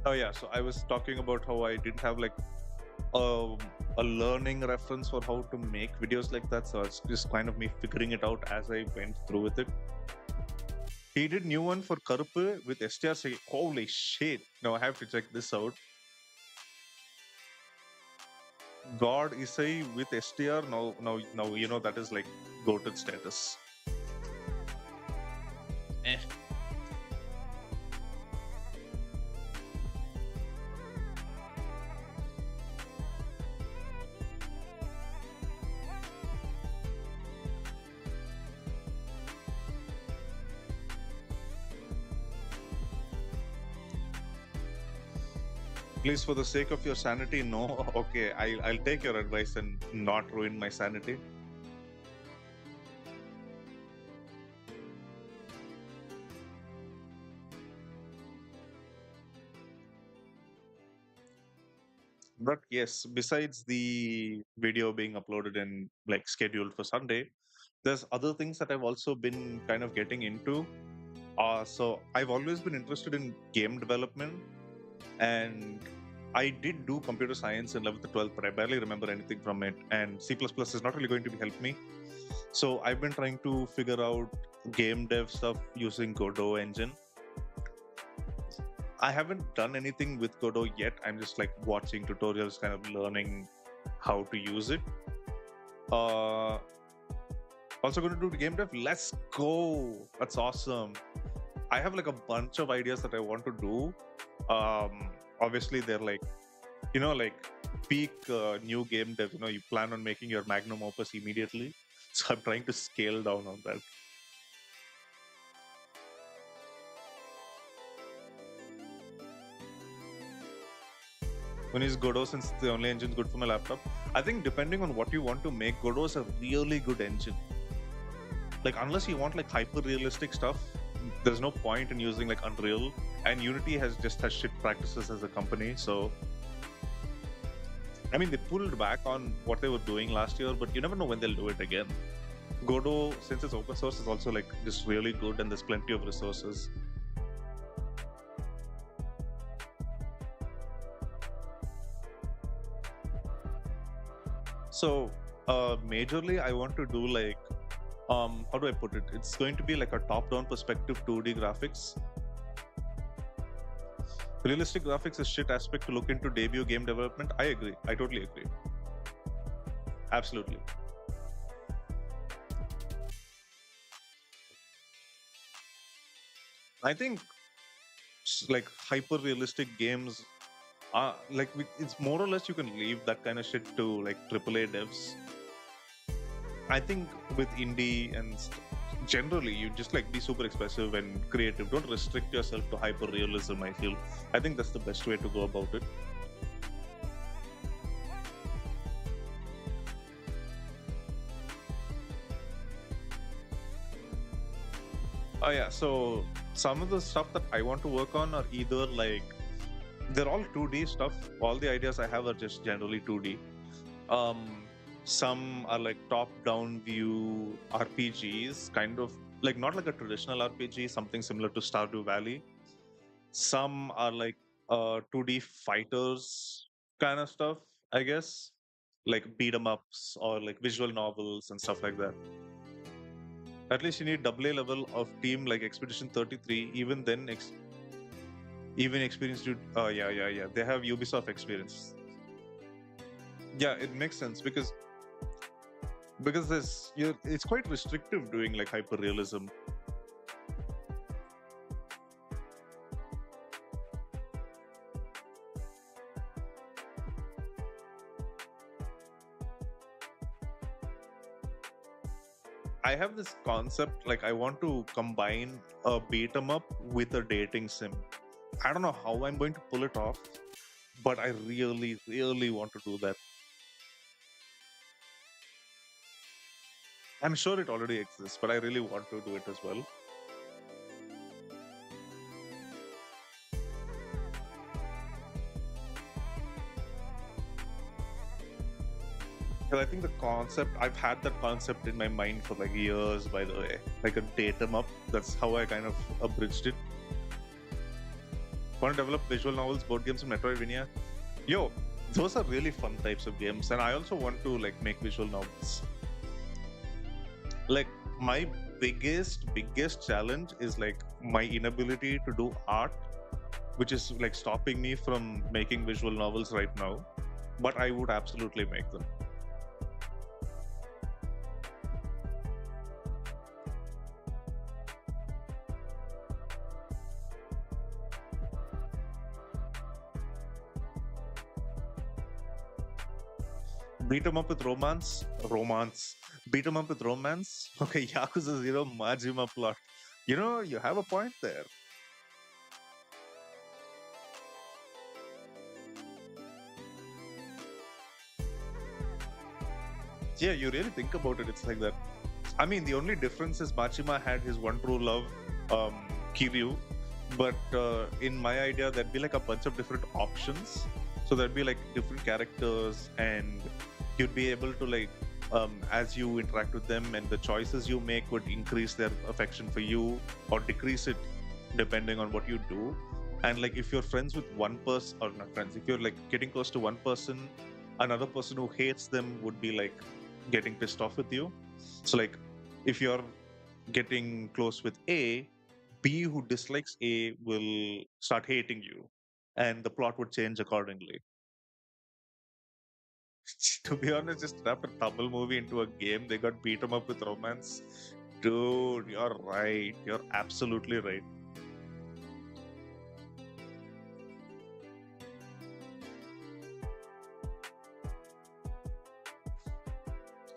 Oh yeah, so I was talking about how I didn't have like a, a learning reference for how to make videos like that. So it's just kind of me figuring it out as I went through with it. He did new one for Karuppu with STR. Say, holy shit! Now I have to check this out. God Isai with STR. Now that is like goated status. Eh. Please, for the sake of your sanity, no. Okay, I'll take your advice and not ruin my sanity. But yes, besides the video being uploaded and like scheduled for Sunday, there's other things that I've also been kind of getting into. So I've always been interested in game development, and I did do computer science in 11th to 12th, but I barely remember anything from it. And C++ is not really going to help me. So I've been trying to figure out game dev stuff using Godot engine. I haven't done anything with Godot yet. I'm just like watching tutorials, kind of learning how to use it. Also going to do the game dev. Let's go. That's awesome. I have like a bunch of ideas that I want to do. Obviously, they're like, like peak new game dev. You plan on making your magnum opus immediately. So I'm trying to scale down on that. When is Godot, since the only engine good for my laptop? I think depending on what you want to make, Godot is a really good engine. Like unless you want like hyper realistic stuff, there's no point in using like Unreal. And Unity has shit practices as a company. So I mean, they pulled back on what they were doing last year, but you never know when they'll do it again. Godot, since it's open source, is also like just really good, and there's plenty of resources. So, majorly, I want to do like, how do I put it? It's going to be like a top-down perspective 2D graphics. Realistic graphics is shit aspect to look into debut game development. I agree. I totally agree. Absolutely. I think like hyper realistic games are like it's more or less you can leave that kind of shit to like AAA devs. I think with indie and generally you just like be super expressive and creative. Don't restrict yourself to hyper realism. I think that's the best way to go about it. Oh yeah, so some of the stuff that I want to work on are either like they're all 2D stuff. All the ideas I have are just generally 2D. Um, some are like top-down view RPGs, kind of like not like a traditional RPG, something similar to Stardew Valley. Some are like 2D fighters kind of stuff, I guess, like beat 'em ups or like visual novels and stuff like that. At least you need AA level of team like Expedition 33. Even then, even experienced dude. Yeah. They have Ubisoft experience. Yeah, it makes sense because it's quite restrictive doing like hyper realism. I have this concept like I want to combine a beat 'em up with a dating sim. I don't know how I'm going to pull it off, but I really, really want to do that. I'm sure it already exists, but I really want to do it as well. Because I think I've had that concept in my mind for like years, by the way. Like a date 'em up. That's how I kind of abridged it. Want to develop visual novels, board games, and Metroidvania? Yo, those are really fun types of games. And I also want to like make visual novels. Like my biggest challenge is like my inability to do art, which is like stopping me from making visual novels right now. But I would absolutely make them. Beat 'em up with romance. Beat 'em up with romance. Okay, Yakuza Zero Majima plot. You have a point there. Yeah, you really think about it, it's like that. I mean, the only difference is Majima had his one true love, Kiryu, but in my idea, there'd be like a bunch of different options. So there'd be like different characters, and you'd be able to like, as you interact with them, and the choices you make would increase their affection for you or decrease it depending on what you do. And like, if you're friends with one person, or not friends, if you're like getting close to one person, another person who hates them would be like getting pissed off with you. So like, if you're getting close with A, B who dislikes A will start hating you, and the plot would change accordingly. To be honest, just wrap a Tamil movie into a game. They got beat 'em up with romance. Dude, you're right. You're absolutely right.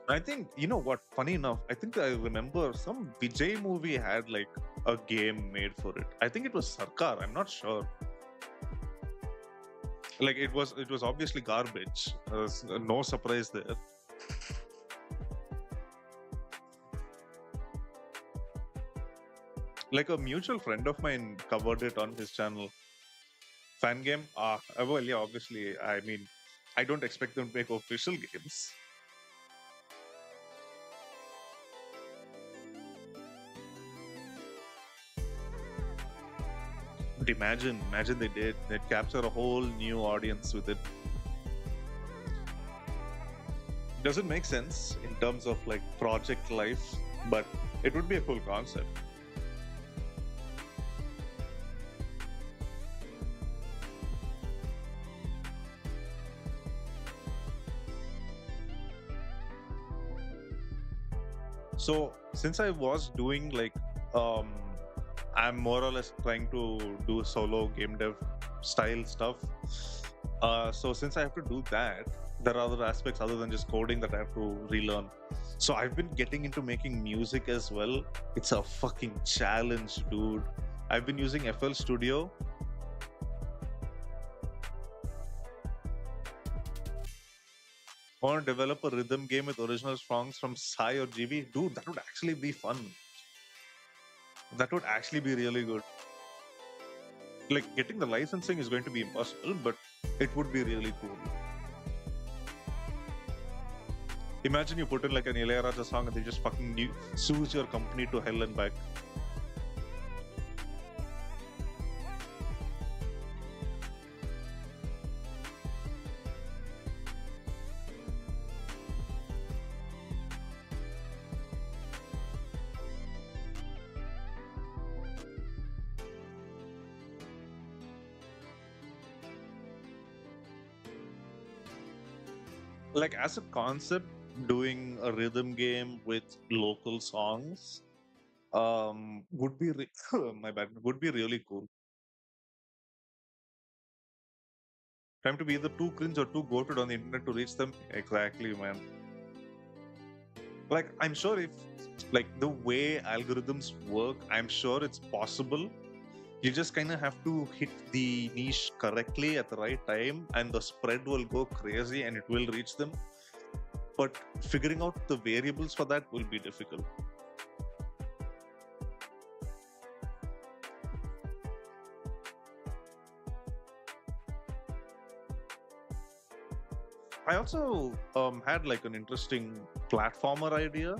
I think, you know what? Funny enough, I think I remember some Vijay movie had like a game made for it. I think it was Sarkar. I'm not sure. Like it was obviously garbage. No surprise there. Like a mutual friend of mine covered it on his channel. Fan game? Well, yeah, obviously. I mean, I don't expect them to make official games. But imagine they did. They'd capture a whole new audience with it. Doesn't make sense in terms of like project life, but it would be a cool concept. So since I was doing like, um, I'm more or less trying to do solo game dev style stuff. So since I have to do that, there are other aspects other than just coding that I have to relearn. So I've been getting into making music as well. It's a fucking challenge, dude. I've been using FL Studio. I want to develop a rhythm game with original songs from Psy or GB. Dude, that would actually be fun. That would actually be really good. Like getting the licensing is going to be impossible, but it would be really cool. Imagine you put in like an Ilayaraja song and they just fucking sues your company to hell and back. Like as a concept, doing a rhythm game with local songs would be my bad, would be really cool. Time to be either too cringe or too goated on the internet to reach them. Exactly, man. Like I'm sure if like the way algorithms work, I'm sure it's possible. You just kind of have to hit the niche correctly at the right time, and the spread will go crazy and it will reach them. But figuring out the variables for that will be difficult. I also had like an interesting platformer idea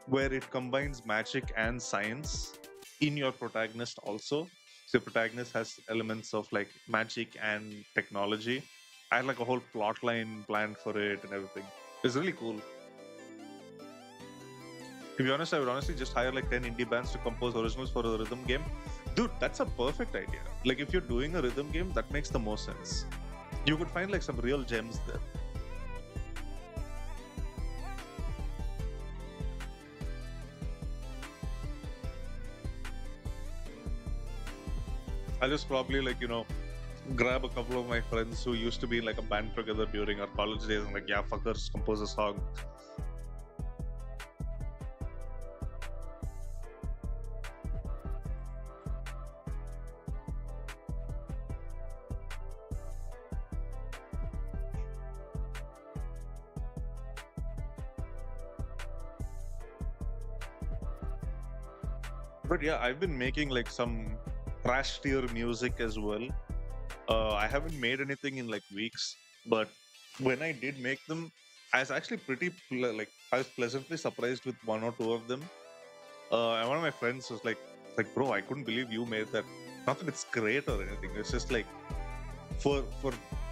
where it combines magic and science in your protagonist also. So protagonist has elements of like magic and technology. I had like a whole plot line planned for it and everything. It's really cool. To be honest, I would honestly just hire like 10 indie bands to compose originals for a rhythm game. Dude, that's a perfect idea. Like if you're doing a rhythm game, that makes the most sense. You could find like some real gems there. I'll just probably like, grab a couple of my friends who used to be in like a band together during our college days and like, yeah, fuckers, compose a song. But yeah, I've been making like some trash tier music as well. I haven't made anything in like weeks, but when I did make them, I was actually like I was pleasantly surprised with one or two of them. And one of my friends was like, bro, I couldn't believe you made that. Not that it's great or anything. It's just like for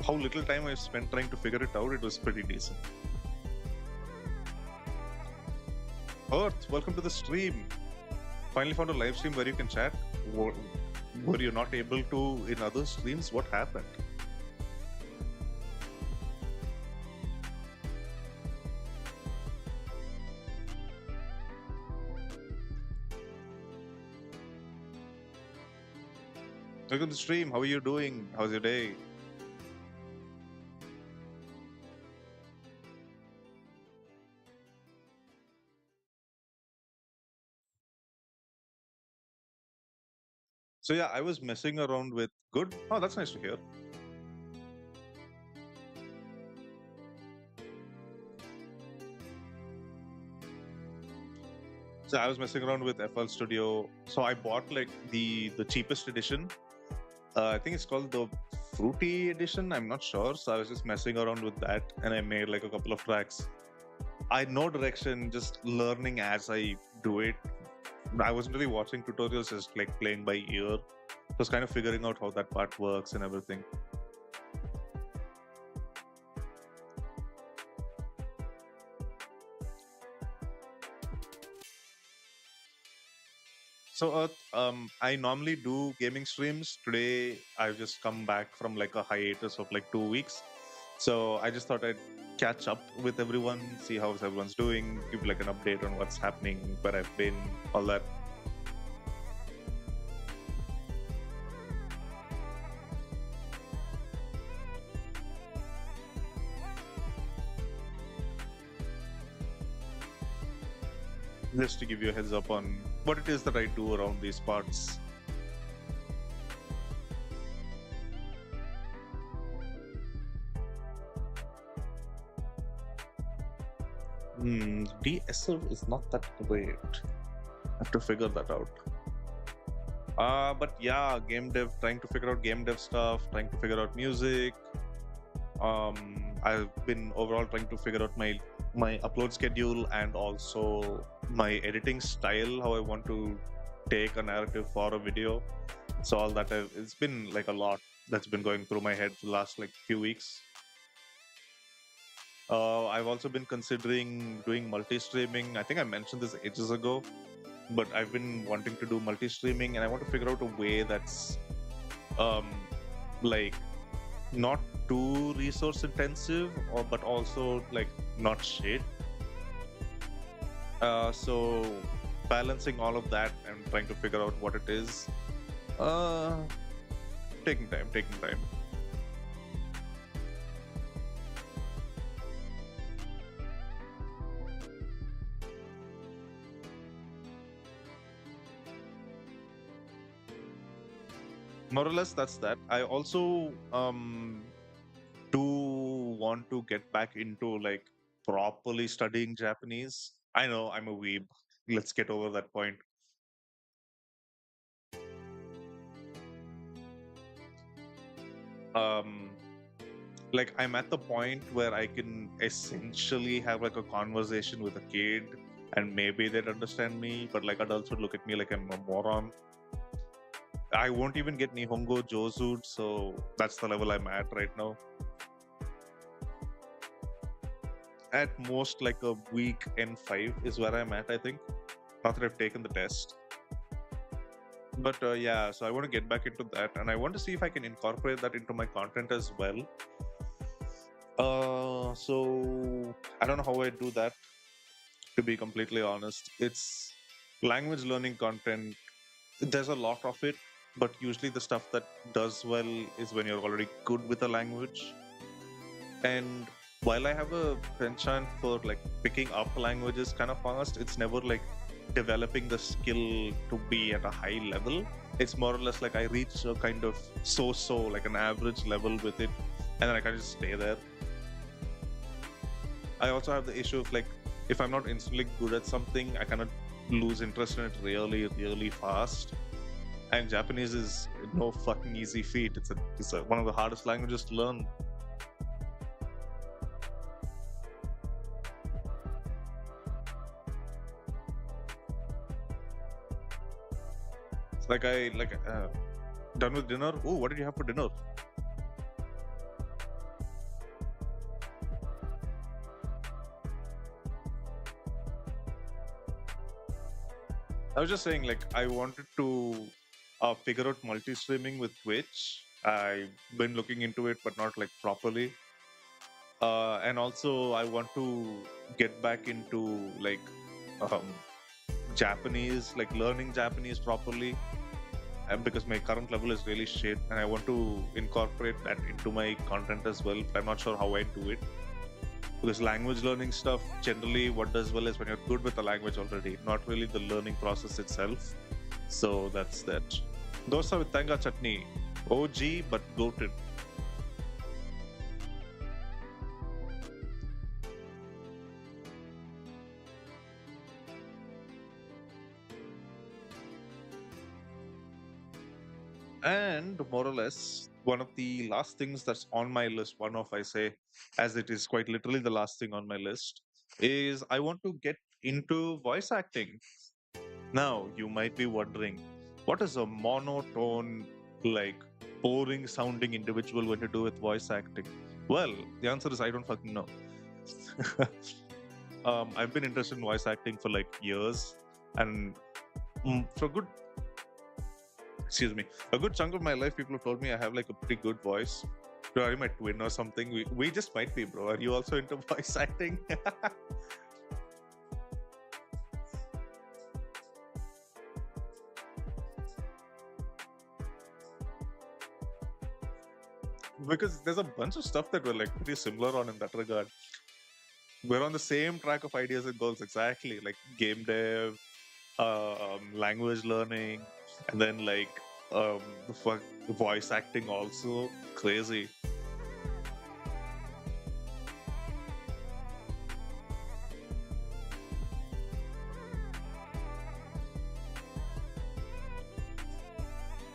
how little time I spent trying to figure it out, it was pretty decent. Earth, welcome to the stream. Finally found a live stream where you can chat. Were you not able to in other streams? What happened? Welcome to the stream. How are you doing? How's your day? So yeah, I was messing around with good. Oh, that's nice to hear. So I was messing around with FL Studio. So I bought like the cheapest edition. I think it's called the Fruity edition. I'm not sure. So I was just messing around with that, and I made like a couple of tracks. I had no direction, just learning as I do it. I wasn't really watching tutorials, just like playing by ear. Just kind of figuring out how that part works and everything. So, I normally do gaming streams. Today, I've just come back from like a hiatus of like 2 weeks. So, I just thought I'd catch up with everyone, see how everyone's doing, give like an update on what's happening, where I've been, all that. Just to give you a heads up on what it is that I do around these parts. DSL is not that great. I have to figure that out. But yeah, game dev, trying to figure out game dev stuff, trying to figure out music. I've been overall trying to figure out my upload schedule and also my editing style, how I want to take a narrative for a video. So all that it's been like a lot that's been going through my head the last like few weeks. I've also been considering doing multi-streaming. I think I mentioned this ages ago, but I've been wanting to do multi-streaming, and I want to figure out a way that's um, like not too resource intensive, or but also like not shit. So balancing all of that and trying to figure out what it is. Uh, taking time, taking time. More or less, that's that. I also do want to get back into like properly studying Japanese. I know I'm a weeb. Let's get over that point. Um, like I'm at the point where I can essentially have like a conversation with a kid, and maybe they'd understand me, but like adults would look at me like I'm a moron. I won't even get Nihongo Jozud, so that's the level I'm at right now. At most, like a week N5 is where I'm at, I think. Not that I've taken the test. But yeah, so I want to get back into that, and I want to see if I can incorporate that into my content as well. So I don't know how I do that, to be completely honest. It's language learning content. There's a lot of it, but usually the stuff that does well is when you're already good with a language. And while I have a penchant for like picking up languages kind of fast, it's never like developing the skill to be at a high level. It's more or less like I reach a kind of so like an average level with it, and then I can just stay there. I also have the issue of like if I'm not instantly good at something, I cannot lose interest in it really fast. And Japanese is no fucking easy feat. It's one of the hardest languages to learn. It's like done with dinner. Oh, what did you have for dinner? I was just saying, like, I wanted to figure out multi-streaming with Twitch. I've been looking into it, but not like properly. And also, I want to get back into like um, Japanese, like learning Japanese properly, because my current level is really shit, and I want to incorporate that into my content as well. But I'm not sure how I do it. Because language learning stuff, generally what does well is when you're good with the language already, not really the learning process itself. So that's that. Dosa with tanga chutney. OG but goated. And more or less, one of the last things that's on my list, one of I say, as it is quite literally the last thing on my list, is I want to get into voice acting. Now, you might be wondering, what is a monotone, like boring sounding individual going to do with voice acting? Well, the answer is I don't fucking know. I've been interested in voice acting for like years, and for a good, excuse me, a good chunk of my life, people have told me I have like a pretty good voice. Are you my twin or something? We just might be, bro. Are you also into voice acting? Because there's a bunch of stuff that we're like pretty similar on in that regard. We're on the same track of ideas and goals, exactly, like game dev, language learning, and then like the fuck voice acting also crazy.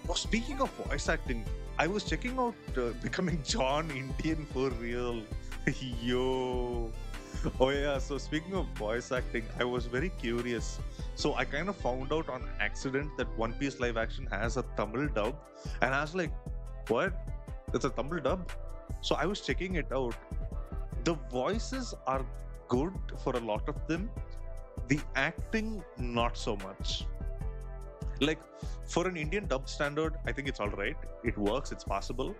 Oh, speaking of voice acting, I was checking out becoming John Indian for real. Yo. Oh yeah, so speaking of voice acting, I was very curious. So I kind of found out on accident that One Piece live action has a Tamil dub, and I was like, "What? It's a Tamil dub?" So I was checking it out. The voices are good for a lot of them. The acting, not so much. Like for an Indian dub standard, I think it's all right. It works. It's passable.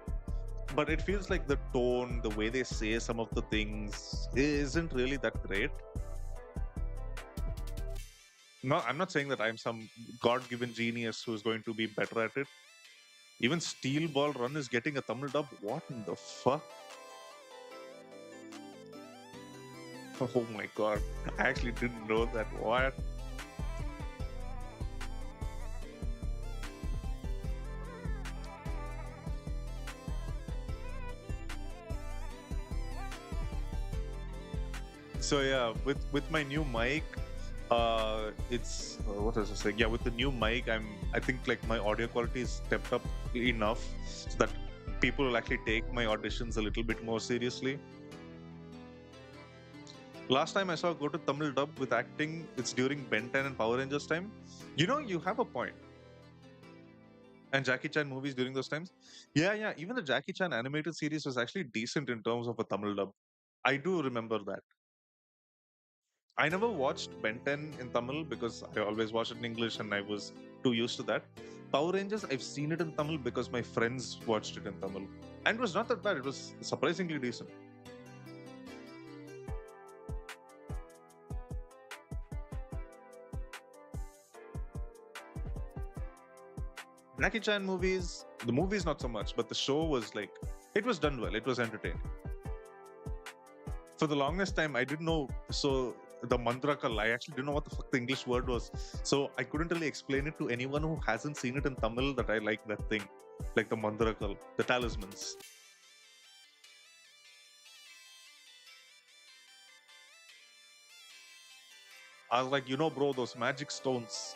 But it feels like the tone, the way they say some of the things isn't really that great. No, I'm not saying that I'm some god-given genius who's going to be better at it. Even Steel Ball Run is getting a Tamil dub. What in the fuck? Oh my god. I actually didn't know that. What? So yeah, with my new mic, it's what was I saying? Yeah, with the new mic, I think like my audio quality is stepped up enough so that people will actually take my auditions a little bit more seriously. Last time I saw go to Tamil dub with acting, it's during Ben 10 and Power Rangers time. You know, you have a point. And Jackie Chan movies during those times. Yeah, yeah. Even the Jackie Chan animated series was actually decent in terms of a Tamil dub. I do remember that. I never watched Ben 10 in Tamil because I always watched it in English and I was too used to that. Power Rangers, I've seen it in Tamil because my friends watched it in Tamil. And it was not that bad, it was surprisingly decent. Jackie Chan movies, the movies not so much, but the show was like, it was done well, it was entertaining. For the longest time, I didn't know. So the mandrakal, I actually didn't know what the fuck the English word was. So I couldn't really explain it to anyone who hasn't seen it in Tamil that I like that thing, like the mandrakal, the talismans. I was like, bro, those magic stones.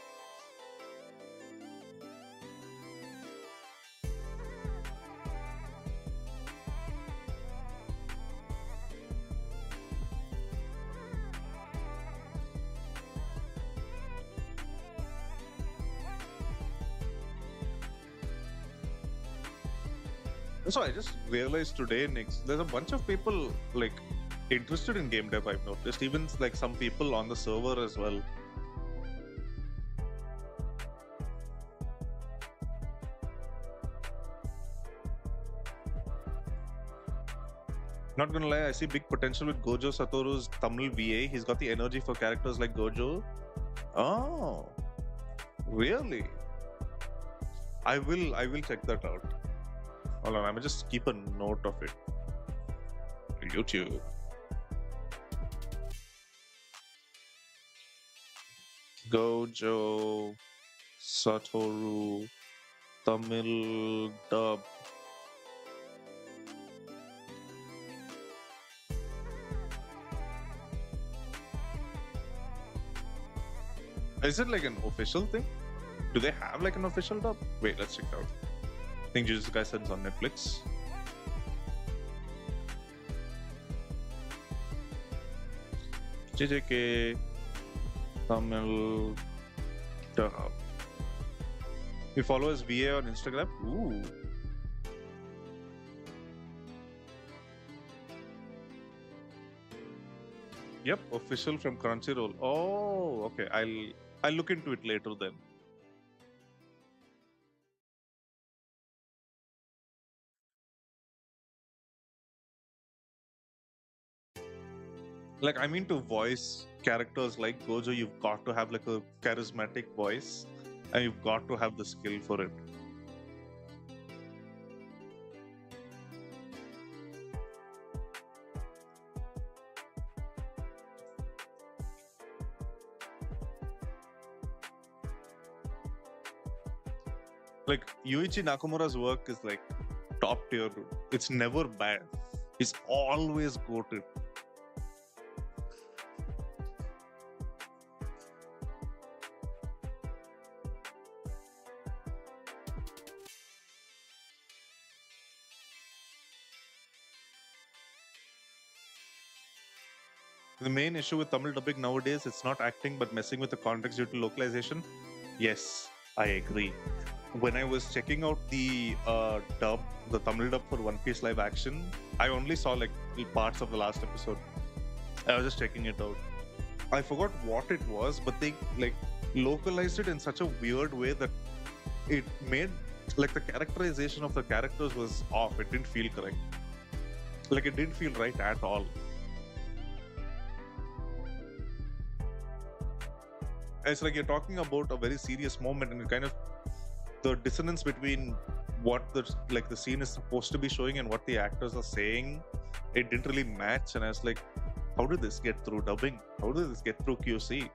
So I just realized today, Nick, there's a bunch of people like interested in game dev. I've noticed, even like some people on the server as well. Not gonna lie, I see big potential with Gojo Satoru's Tamil VA. He's got the energy for characters like Gojo. Oh, really? I will check that out. Hold on, I'm gonna just keep a note of it. YouTube. Gojo Satoru Tamil dub. Is it like an official thing? Do they have like an official dub? Wait, let's check it out. think Jujutsu Kaisen's on Netflix. JJK Tamil dub. You follow his VA on Instagram? Ooh. Yep, official from Crunchyroll. Oh, okay. I'll look into it later then. Like, I mean, to voice characters like Gojo, you've got to have like a charismatic voice, and you've got to have the skill for it. Like, Yuichi Nakamura's work is like top tier, dude. It's never bad. He's always goated. The main issue with Tamil dubbing nowadays, it's not acting but messing with the context due to localization. Yes, I agree. When I was checking out the the Tamil dub for One Piece live action, I only saw like parts of the last episode. I was just checking it out. I forgot what it was, but they like localized it in such a weird way that it made like the characterization of the characters was off. It didn't feel correct. Like it didn't feel right at all. It's like you're talking about a very serious moment, and it kind of the dissonance between what the scene is supposed to be showing and what the actors are saying, it didn't really match. And I was like, how did this get through dubbing? How did this get through QC?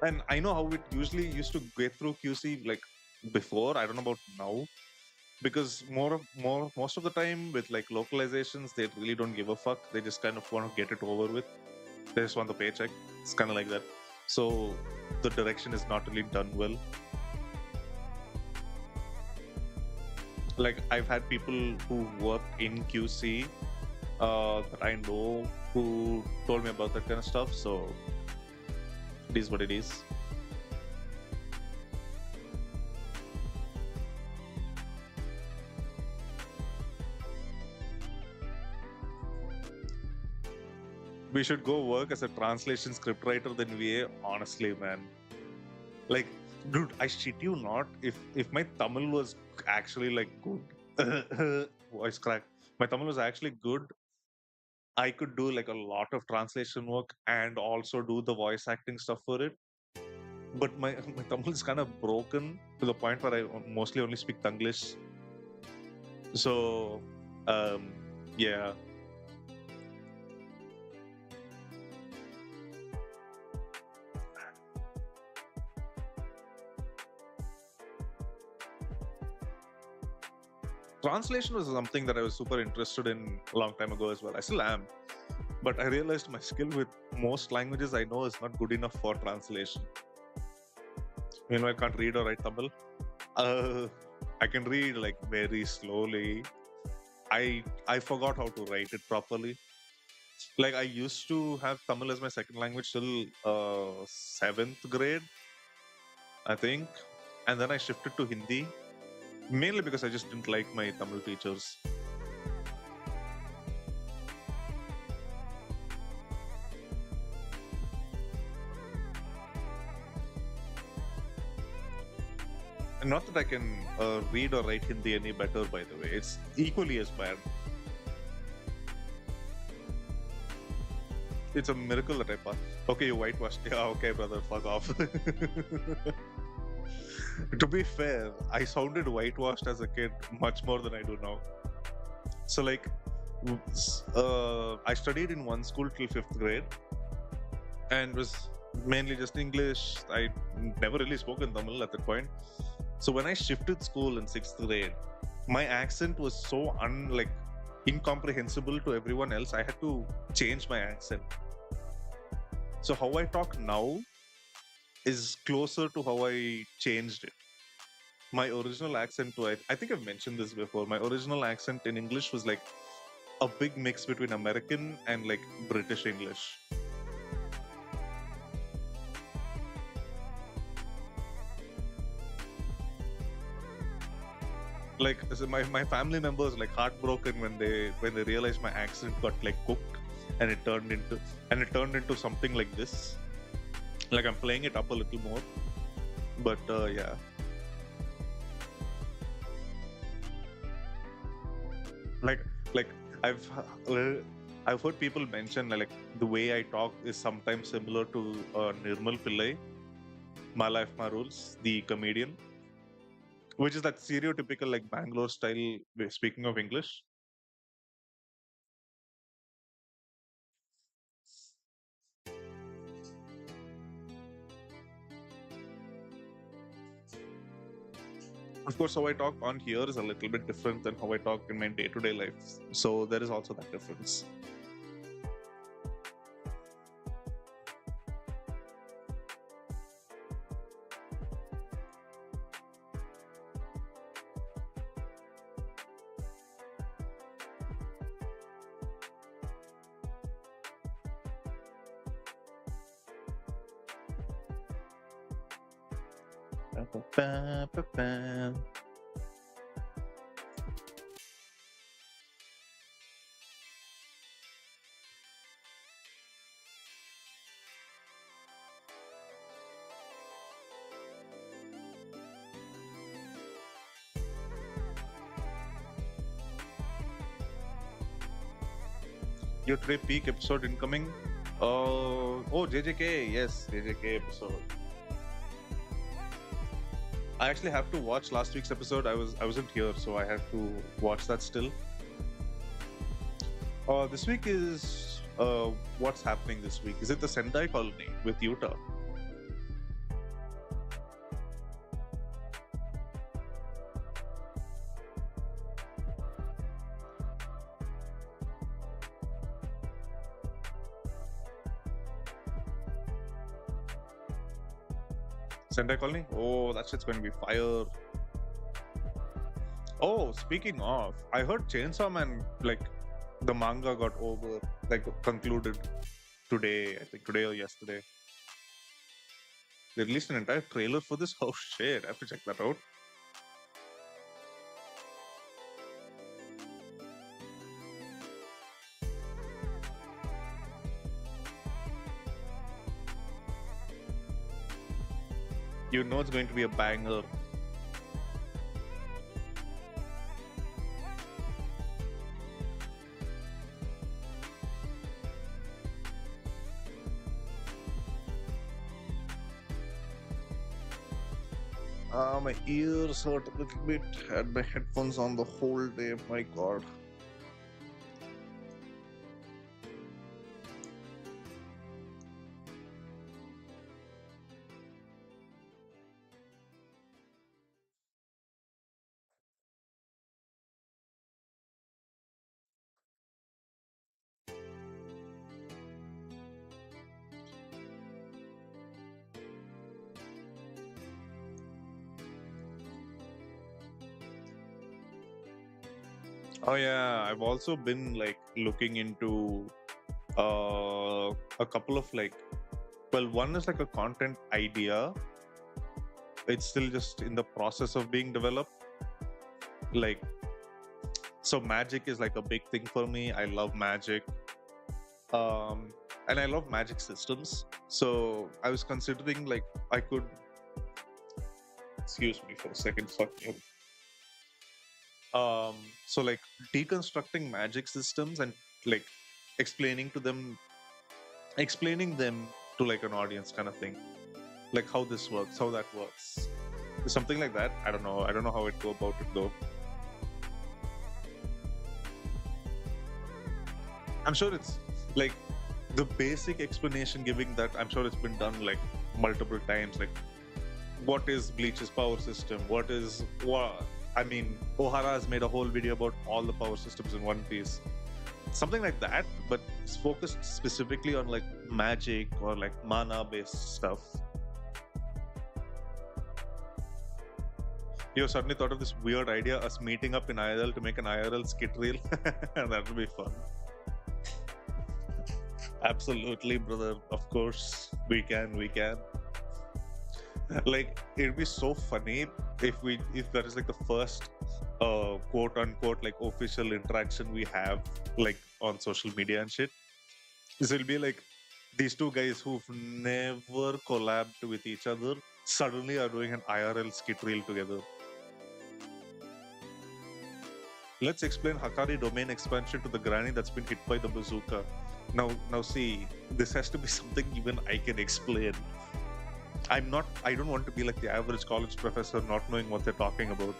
And I know how it usually used to get through QC like before. I don't know about now, because most of the time with like localizations, they really don't give a fuck. They just kind of want to get it over with. They just want the paycheck. It's kind of like that. So the direction is not really done well. Like I've had people who work in QC that I know who told me about that kind of stuff. So it is what it is. We should go work as a translation scriptwriter than VA. Honestly, man. Like, dude, I shit you not. If my Tamil was actually like good, voice crack. My Tamil was actually good. I could do like a lot of translation work and also do the voice acting stuff for it. But my Tamil is kind of broken to the point where I mostly only speak Tanglish. So, yeah. Translation was something that I was super interested in a long time ago as well. I still am. But I realized my skill with most languages I know is not good enough for translation. I can't read or write Tamil. I can read like very slowly. I forgot how to write it properly. Like I used to have Tamil as my second language till 7th grade, I think. And then I shifted to Hindi. Mainly because I just didn't like my Tamil teachers. And not that I can read or write Hindi any better, by the way. It's equally as bad. It's a miracle that I passed. Okay, you whitewashed. Yeah, okay, brother, fuck off. To be fair, I sounded whitewashed as a kid much more than I do now. So, like, I studied in one school till 5th grade and was mainly just English. I never really spoke in Tamil at that point. So, when I shifted school in 6th grade, my accent was so incomprehensible to everyone else. I had to change my accent. So how I talk now is closer to how I changed it. My original accent to I think I've mentioned this before. My original accent in English was like a big mix between American and like British English. Like so my family members like heartbroken when they realized my accent got like cooked and it turned into something like this. Like I'm playing it up a little more. But yeah. Like like I've I've heard people mention like the way I talk is sometimes similar to Nirmal Pillai, My Life, My Rules, the comedian, which is that stereotypical like Bangalore style speaking of English. Of course, how I talk on here is a little bit different than how I talk in my day-to-day life. So there is also that difference. Your today peak episode incoming. Oh, JJK, yes, JJK episode. I actually have to watch last week's episode. I wasn't here, so I have to watch that still. This week is what's happening this week? Is it the Sendai colony with Utah? Sendai colony? Oh, that shit's going to be fire. Oh, speaking of, I heard Chainsaw Man like the manga got over, like concluded today. I think today or yesterday. They released an entire trailer for this. Oh shit! I have to check that out. You know it's going to be a banger. My ears hurt a little bit. Had my headphones on the whole day. My god. Oh yeah, I've also been like looking into a couple of like, well, one is like a content idea. It's still just in the process of being developed. Like, so magic is like a big thing for me. I love magic. And I love magic systems. So I was considering like I could, excuse me for a second, fuck. So like deconstructing magic systems and like explaining to them explaining them to like an audience kind of thing, like how this works, how that works, something like that. I don't know how I'd go about it though. I'm sure it's like the basic explanation giving that, I'm sure it's been done like multiple times, like what is Bleach's power system, what I mean, Ohara has made a whole video about all the power systems in One Piece. something like that, but it's focused specifically on like magic or like mana based stuff. You suddenly thought of this weird idea, us meeting up in IRL to make an IRL skit reel. That would be fun. Absolutely, brother. Of course, we can. We can. Like, it'd be so funny if that is like the first quote unquote like official interaction we have like on social media and shit. This will be like these two guys who've never collabed with each other suddenly are doing an IRL skit reel together. Let's explain Hakari domain expansion to the granny that's been hit by the bazooka. Now see, this has to be something even I can explain. I don't want to be like the average college professor not knowing what they're talking about.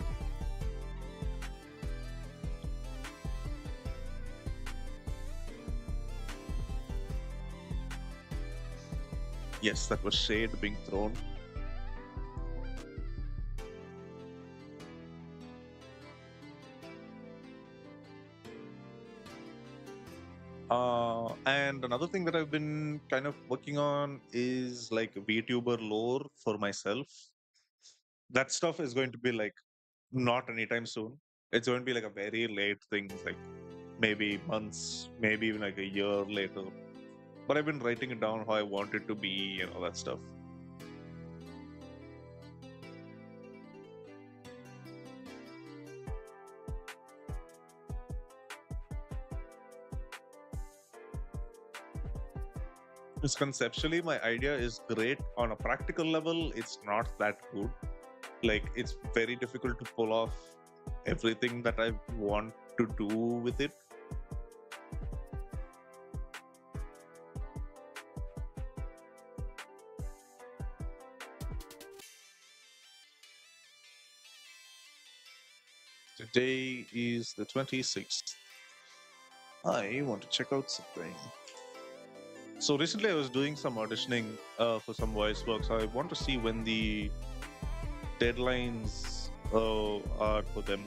Yes, that was shade being thrown. And another thing that I've been kind of working on is like VTuber lore for myself. That stuff is going to be like not anytime soon. It's going to be like a very late thing, like maybe months, maybe even like a year later. But I've been writing it down how I want it to be and all that stuff. Because conceptually, my idea is great. On a practical level, it's not that good. Like, it's very difficult to pull off everything that I want to do with it. Today is the 26th. I want to check out something. So recently I was doing some auditioning for some voice work. So I want to see when the deadlines are for them.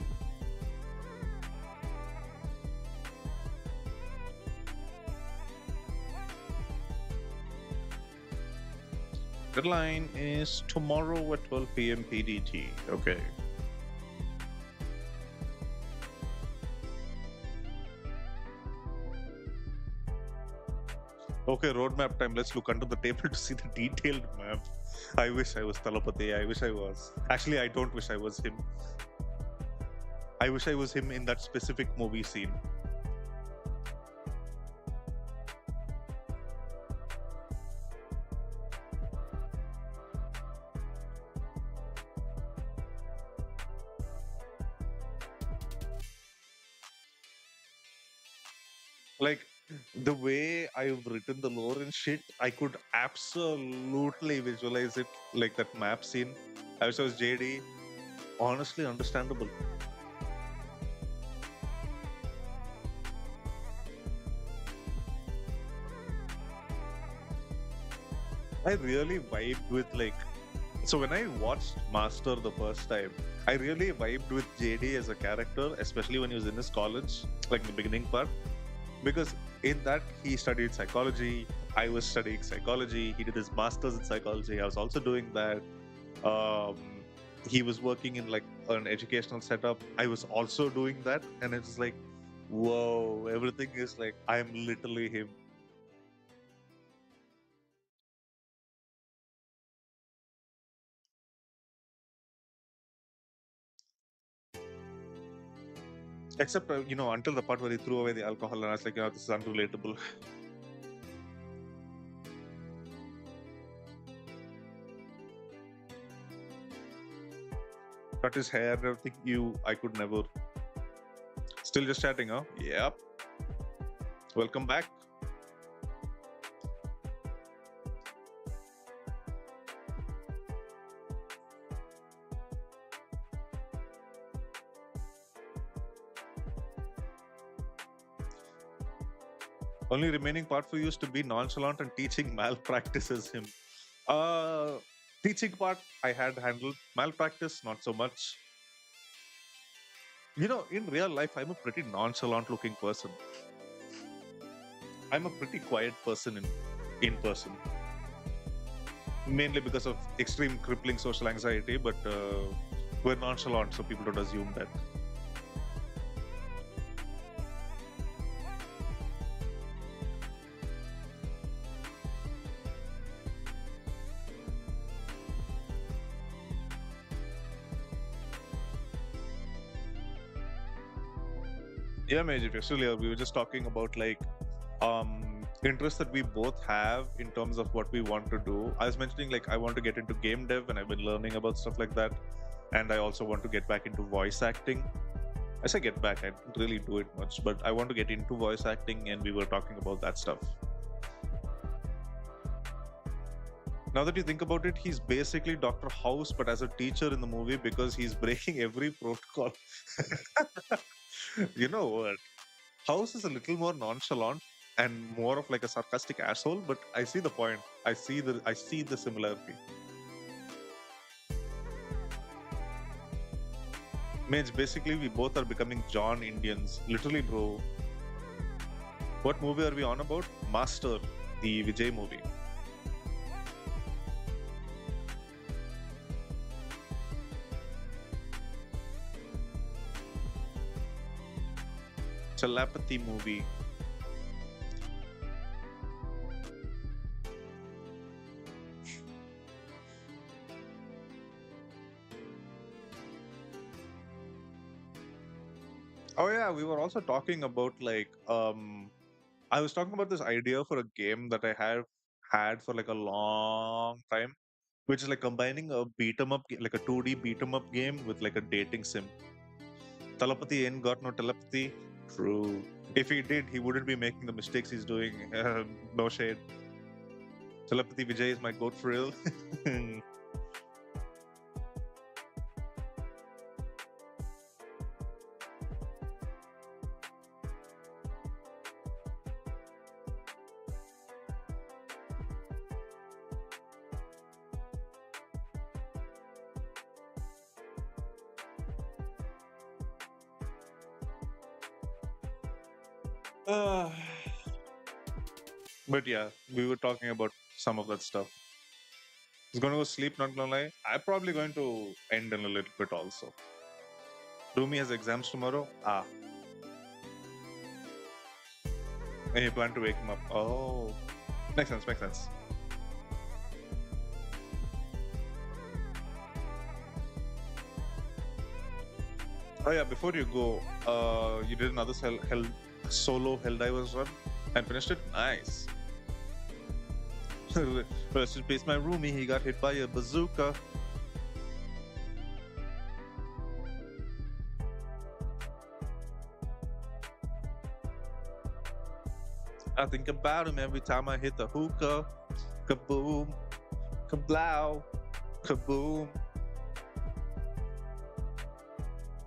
Deadline is tomorrow at 12 p.m. PDT. Okay. Okay, roadmap time. Let's look under the table to see the detailed map. I wish I was Talapati. I wish I was. Actually, I don't wish I was him. I wish I was him in that specific movie scene. Like, the way I've written the lore and shit, I could absolutely visualize it like that map scene. I wish I was JD. Honestly, understandable. I really vibed with like. So when I watched Master the first time, I really vibed with JD as a character, especially when he was in his college, like the beginning part. Because in that he studied psychology, I was studying psychology, he did his master's in psychology, I was also doing that. um, he was working in like an educational setup, I was also doing that, and it's like, whoa, everything is like I'm literally him. Except until the part where he threw away the alcohol and I was like, this is unrelatable. Cut his hair and everything. I could never. Still just chatting, huh? Yep. Welcome back. Only remaining part for you is to be nonchalant and teaching malpractices him. Uh, Teaching part I had handled. Malpractice, not so much. In real life, I'm a pretty nonchalant looking person. I'm a pretty quiet person in person, mainly because of extreme crippling social anxiety. But we're nonchalant, so people don't assume that. Yeah, Major. Actually, we were just talking about like interests that we both have in terms of what we want to do. I was mentioning like I want to get into game dev, and I've been learning about stuff like that. And I also want to get back into voice acting. I say get back, I didn't really do it much, but I want to get into voice acting, and we were talking about that stuff. Now that you think about it, he's basically Dr. House, but as a teacher in the movie because he's breaking every protocol. You know what? House is a little more nonchalant and more of like a sarcastic asshole, but I see the point. I see the similarity. Means basically we both are becoming John Indians. Literally, bro. What movie are we on about? Master, the Vijay movie. Telepathy movie. Oh yeah, we were also talking about like I was talking about this idea for a game that I have had for like a long time, which is like combining a beat 'em up, like a 2D beat 'em up game with like a dating sim. Telepathy ain't got no telepathy. True. If he did, he wouldn't be making the mistakes he's doing. No shade. Telepathy Vijay is my goat for real. Uh, but yeah, we were talking about some of that stuff. He's going to go sleep, not gonna lie. I'm probably going to end in a little bit also. Rumi has exams tomorrow. And you plan to wake him up. Oh, makes sense, makes sense. Oh yeah, before you go, you did another solo Helldivers run and finished it. Nice. Rest in peace, my roomie. He got hit by a bazooka. I think about him every time I hit the hookah. Kaboom, kablow, kaboom.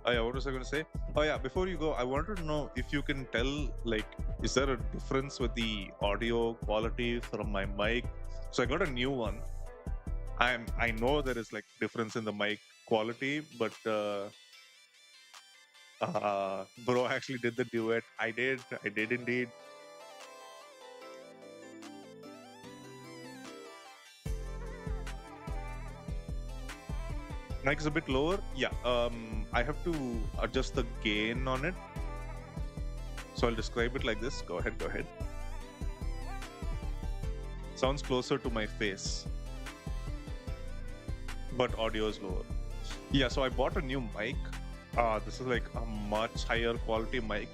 Oh yeah, what was I going to say? Oh yeah, before you go, I wanted to know if you can tell, like, is there a difference with the audio quality from my mic? So I got a new one. I know there is like difference in the mic quality, but bro, I actually did the duet. I did indeed. Mic is a bit lower. Yeah. I have to adjust the gain on it. So I'll describe it like this. Go ahead, go ahead. Sounds closer to my face, but audio is lower. Yeah, so I bought a new mic. This is like a much higher quality mic.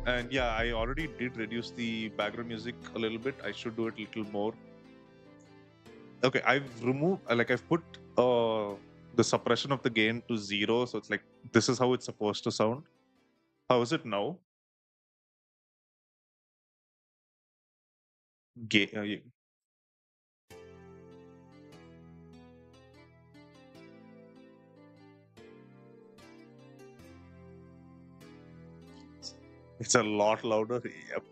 And yeah, I already did reduce the background music a little bit. I should do it a little more. Okay, I've removed, like, I've put the suppression of the gain to 0. So it's like, this is how it's supposed to sound. How is it now? Yeah. It's a lot louder. Yep.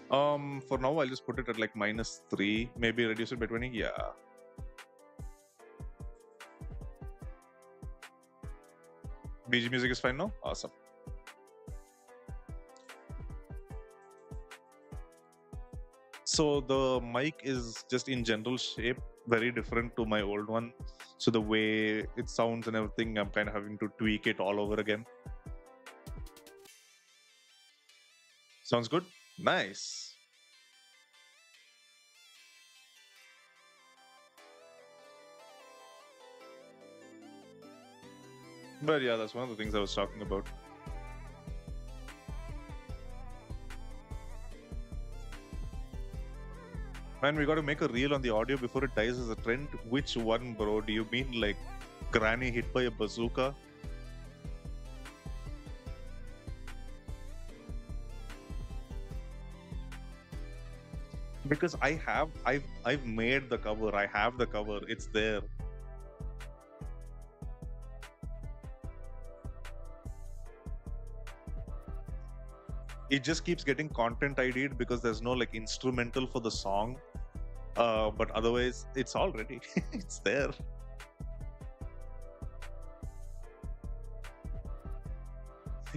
For now, I'll just put it at like -3, maybe reduce it by 20. Yeah. BG music is fine now. Awesome. So the mic is just in general shape very different to my old one. So the way it sounds and everything, I'm kind of having to tweak it all over again. Sounds good? Nice. But yeah, that's one of the things I was talking about. Man, we got to make a reel on the audio before it dies as a trend. Which one, bro? Do you mean like Granny hit by a bazooka? Because I've made the cover. I have the cover. It's there. It just keeps getting content ID'd because there's no like instrumental for the song. But otherwise, it's all ready. It's there.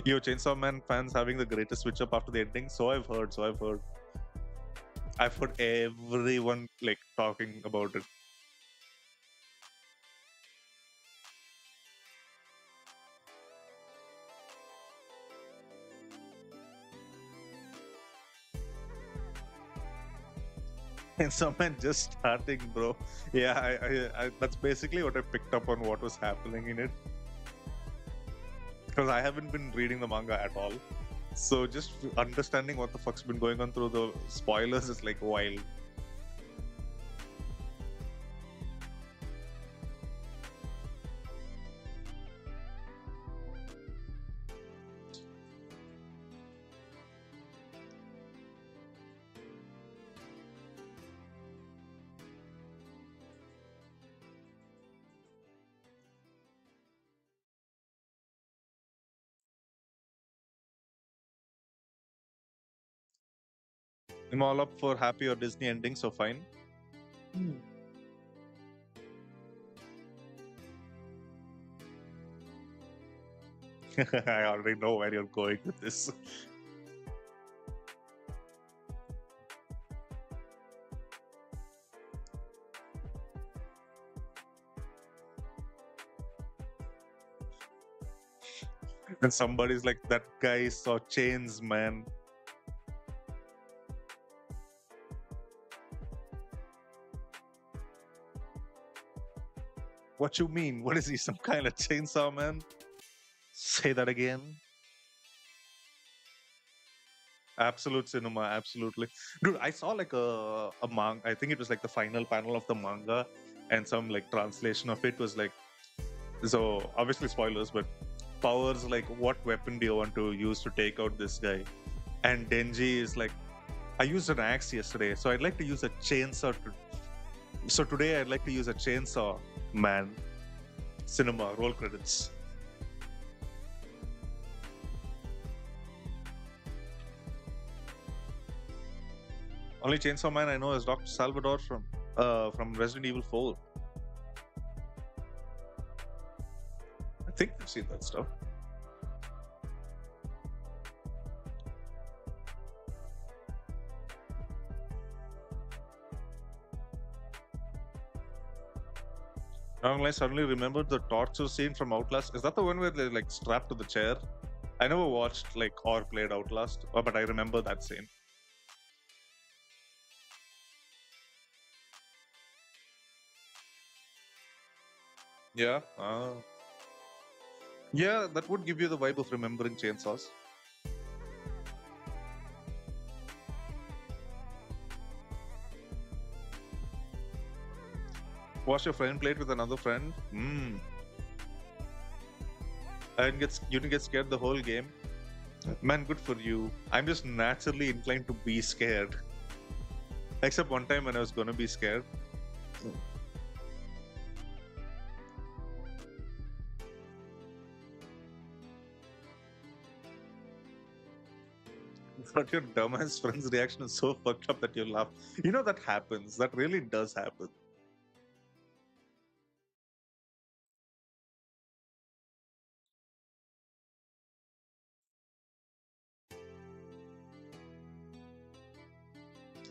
Yo, Chainsaw Man fans having the greatest switch up after the ending. So I've heard. So I've heard. I've heard everyone like talking about it. And some man just starting, bro. Yeah, that's basically what I picked up on what was happening in it. Because I haven't been reading the manga at all. So just understanding what the fuck's been going on through the spoilers is like wild. I'm all up for happy or Disney ending, so fine. I already know where you're going with this. And somebody's like, that guy saw chains, man. What you mean? What is he, some kind of chainsaw man? Say that again. Absolute cinema, absolutely. Dude, I saw like a manga. I think it was like the final panel of the manga, and some like translation of it was like, so obviously spoilers, but powers like, what weapon do you want to use to take out this guy? And Denji is like, I used an axe yesterday, so I'd like to use a chainsaw. So today I'd like to use a chainsaw, man. Cinema, roll credits. Only Chainsaw Man I know is Dr. Salvador from Resident Evil 4. I think I've seen that stuff. I suddenly remembered the torture scene from Outlast. Is that the one where they're like strapped to the chair? I never watched like or played Outlast, but I remember that scene. Yeah. Yeah, that would give you the vibe of remembering chainsaws. Watch your friend play it with another friend. And you didn't get scared the whole game. Man, good for you. I'm just naturally inclined to be scared. Except one time when I was gonna be scared. But your dumbass friend's reaction is so fucked up that you laugh. You know that happens. That really does happen.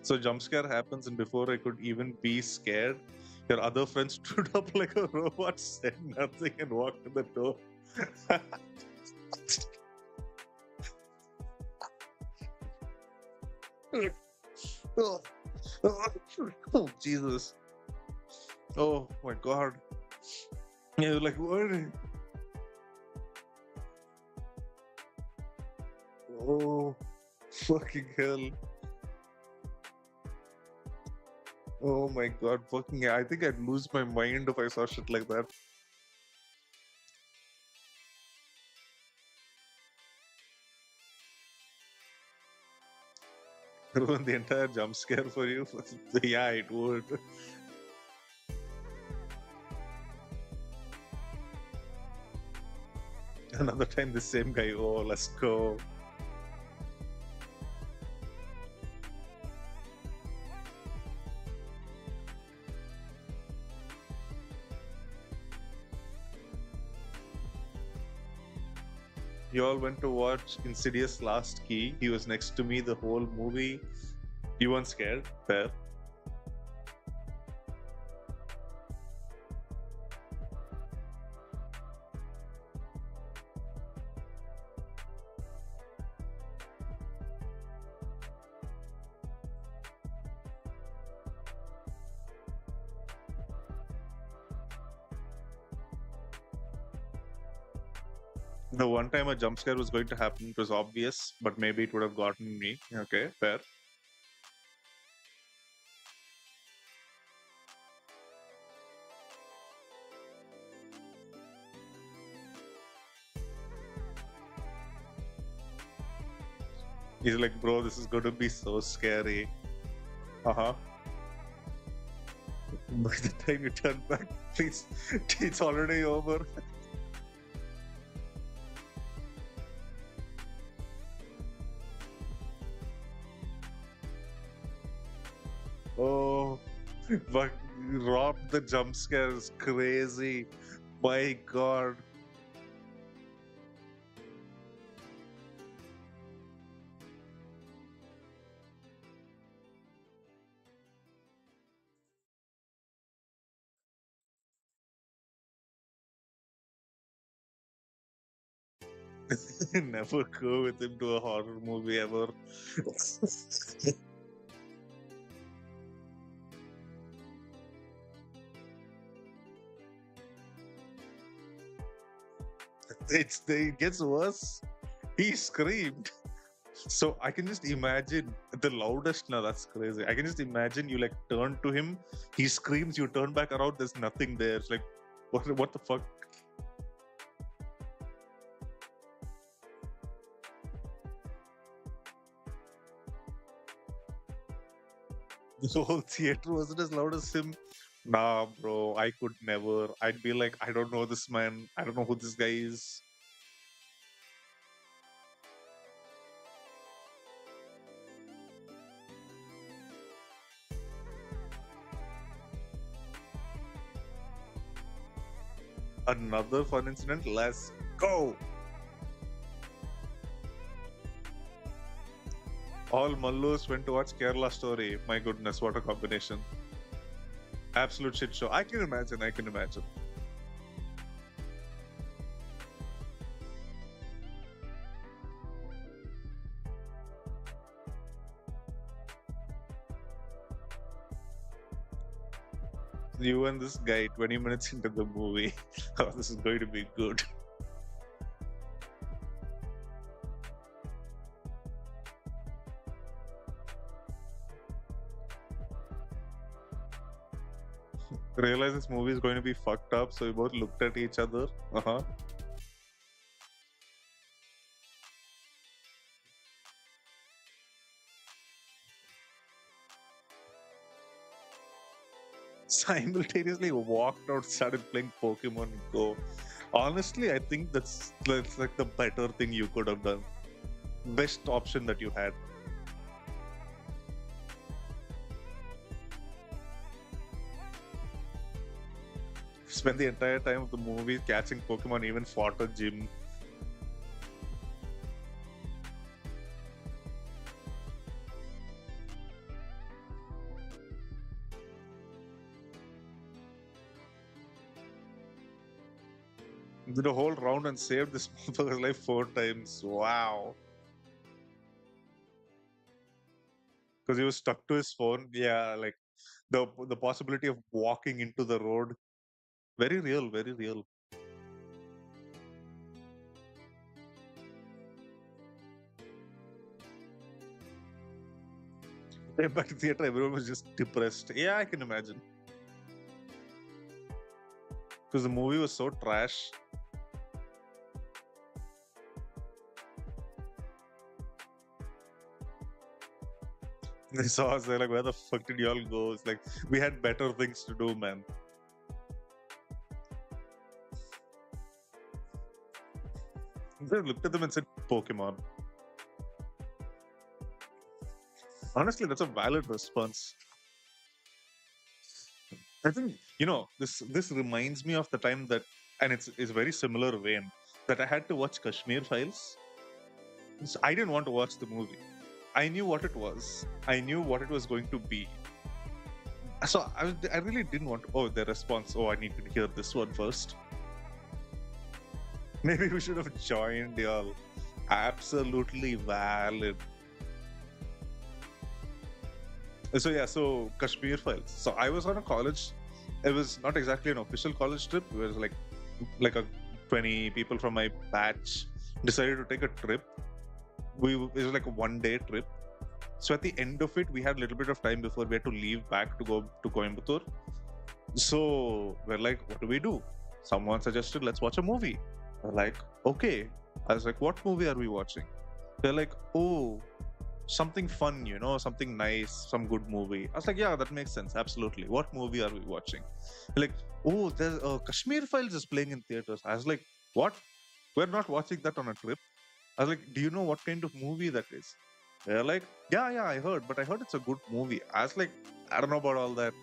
So jump scare happens, and before I could even be scared, your other friend stood up like a robot, said nothing, and walked to the door. Oh, oh, Jesus. Oh my God. Yeah, you're like, what? Oh, fucking hell. Oh my God. Fucking, I think I'd lose my mind if I saw shit like that. Ruin the entire jump scare for you. Yeah, it would. Another time, the same guy. Oh, let's go. You all went to watch Insidious Last Key. He was next to me the whole movie. You weren't scared? Fair. The one time a jump scare was going to happen, it was obvious, but maybe it would have gotten me. Okay, fair. He's like, bro, this is going to be so scary. Uh huh. By the time you turn back, please, it's already over. Oh, but Rob, the jump scare is crazy. My God. Never go with him to a horror movie ever. It gets worse. He screamed. So I can just imagine the loudest. Now that's crazy. I can just imagine you like turn to him, he screams, you turn back around, there's nothing there. It's like, what the fuck? The whole theater wasn't as loud as him. Nah, bro, I could never. I'd be like, I don't know this man. I don't know who this guy is. Another fun incident. Let's go. All Mallus went to watch Kerala Story. My goodness, what a combination. Absolute shit show. I can imagine. I can imagine. You and this guy 20 minutes into the movie. Oh, this is going to be good. Realize this movie is going to be fucked up, so we both looked at each other. Uh-huh. Simultaneously walked out, started playing Pokemon Go. Honestly, I think that's like the better thing you could have done. Best option that you had. Spent the entire time of the movie catching Pokemon, even fought a gym. Did a whole round and saved this motherfucker's life 4 times. Wow. Because he was stuck to his phone. Yeah, like the possibility of walking into the road. Very real, very real. Yeah, back to theater, everyone was just depressed. Yeah, I can imagine. Because the movie was so trash. They saw us, they're like, where the fuck did y'all go? It's like, we had better things to do, man. They looked at them and said, Pokemon. Honestly, that's a valid response. I think, this reminds me of the time that, and it's very similar vein, that I had to watch Kashmir Files. So I didn't want to watch the movie. I knew what it was. I knew what it was going to be. So I really didn't want to. Oh, their response. Oh, I need to hear this one first. Maybe we should have joined, y'all. Absolutely valid. So yeah, so Kashmir Files. So I was on a college. It was not exactly an official college trip. It was like a 20 people from my batch decided to take a trip. It was like a 1 day trip. So at the end of it, we had a little bit of time before we had to leave back to go to Coimbatore. So we're like, what do we do? Someone suggested, let's watch a movie. We're like, okay. I was like, what movie are we watching? They're like, oh, something fun, something nice, some good movie. I was like, yeah, that makes sense. Absolutely. What movie are we watching? They're like, oh, there's Kashmir Files is playing in theaters. I was like, what? We're not watching that on a trip. I was like, do you know what kind of movie that is? They're like, yeah, I heard, but I heard it's a good movie. I was like, I don't know about all that.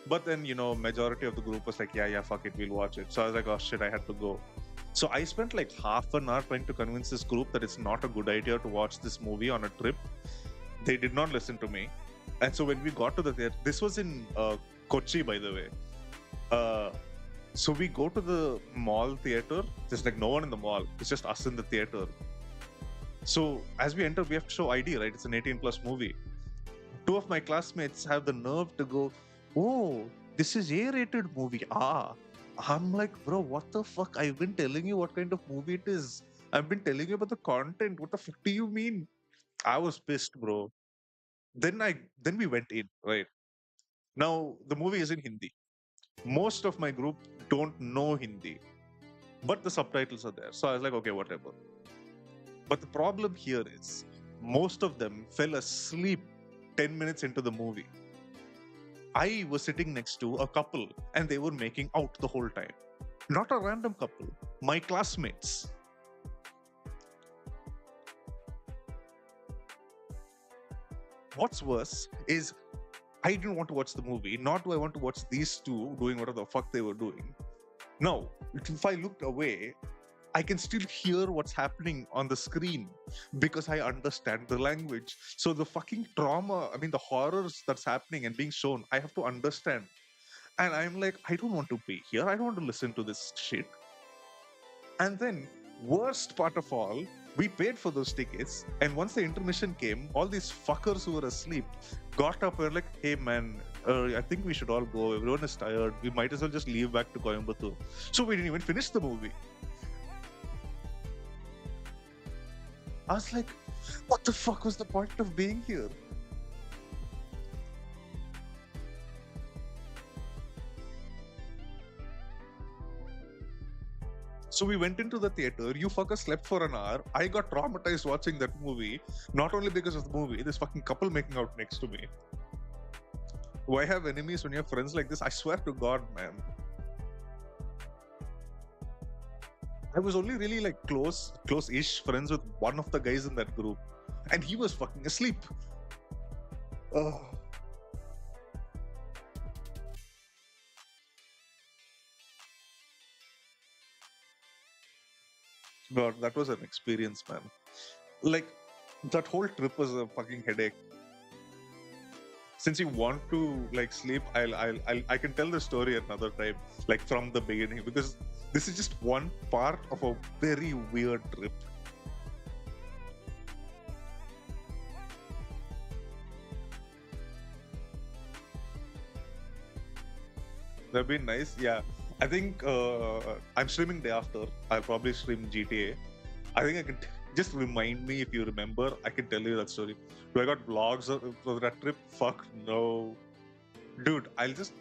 But then, majority of the group was like, yeah, fuck it, we'll watch it. So I was like, oh shit, I had to go. So I spent like half an hour trying to convince this group that it's not a good idea to watch this movie on a trip. They did not listen to me. And so when we got to the theater, this was in Kochi, by the way. Uh, so we go to the mall theater. There's like no one in the mall. It's just us in the theater. So as we enter, we have to show ID, right? It's an 18 plus movie. Two of my classmates have the nerve to go, oh, this is A-rated movie. I'm like, bro, what the fuck? I've been telling you what kind of movie it is. I've been telling you about the content. What the fuck do you mean? I was pissed, bro. Then we went in, right? Now the movie is in Hindi. Most of my group don't know Hindi, but the subtitles are there. So I was like, okay, whatever. But the problem here is most of them fell asleep 10 minutes into the movie. I was sitting next to a couple and they were making out the whole time. Not a random couple, my classmates. What's worse is I didn't want to watch the movie, nor do I want to watch these two doing whatever the fuck they were doing. No, if I looked away, I can still hear what's happening on the screen because I understand the language. So the fucking trauma, I mean, the horrors that's happening and being shown, I have to understand. And I'm like, I don't want to be here. I don't want to listen to this shit. And then, worst part of all, we paid for those tickets. And once the intermission came, all these fuckers who were asleep got up and were like, hey man, I think we should all go. Everyone is tired. We might as well just leave back to Coimbatore. So we didn't even finish the movie. I was like, what the fuck was the point of being here? So we went into the theater. You fuckers slept for an hour. I got traumatized watching that movie. Not only because of the movie, this fucking couple making out next to me. Why have enemies when you have friends like this? I swear to God, man. I was only really like close-ish friends with one of the guys in that group. And he was fucking asleep. Oh. God, that was an experience, man. Like, that whole trip was a fucking headache. Since you want to like sleep, I can tell the story another time, like from the beginning, because this is just one part of a very weird trip. That'd be nice. Yeah, I think I'm streaming day after. I'll probably stream GTA. I think I can just remind me if you remember. I can tell you that story. Do I got vlogs of that trip? Fuck no, dude. I'll just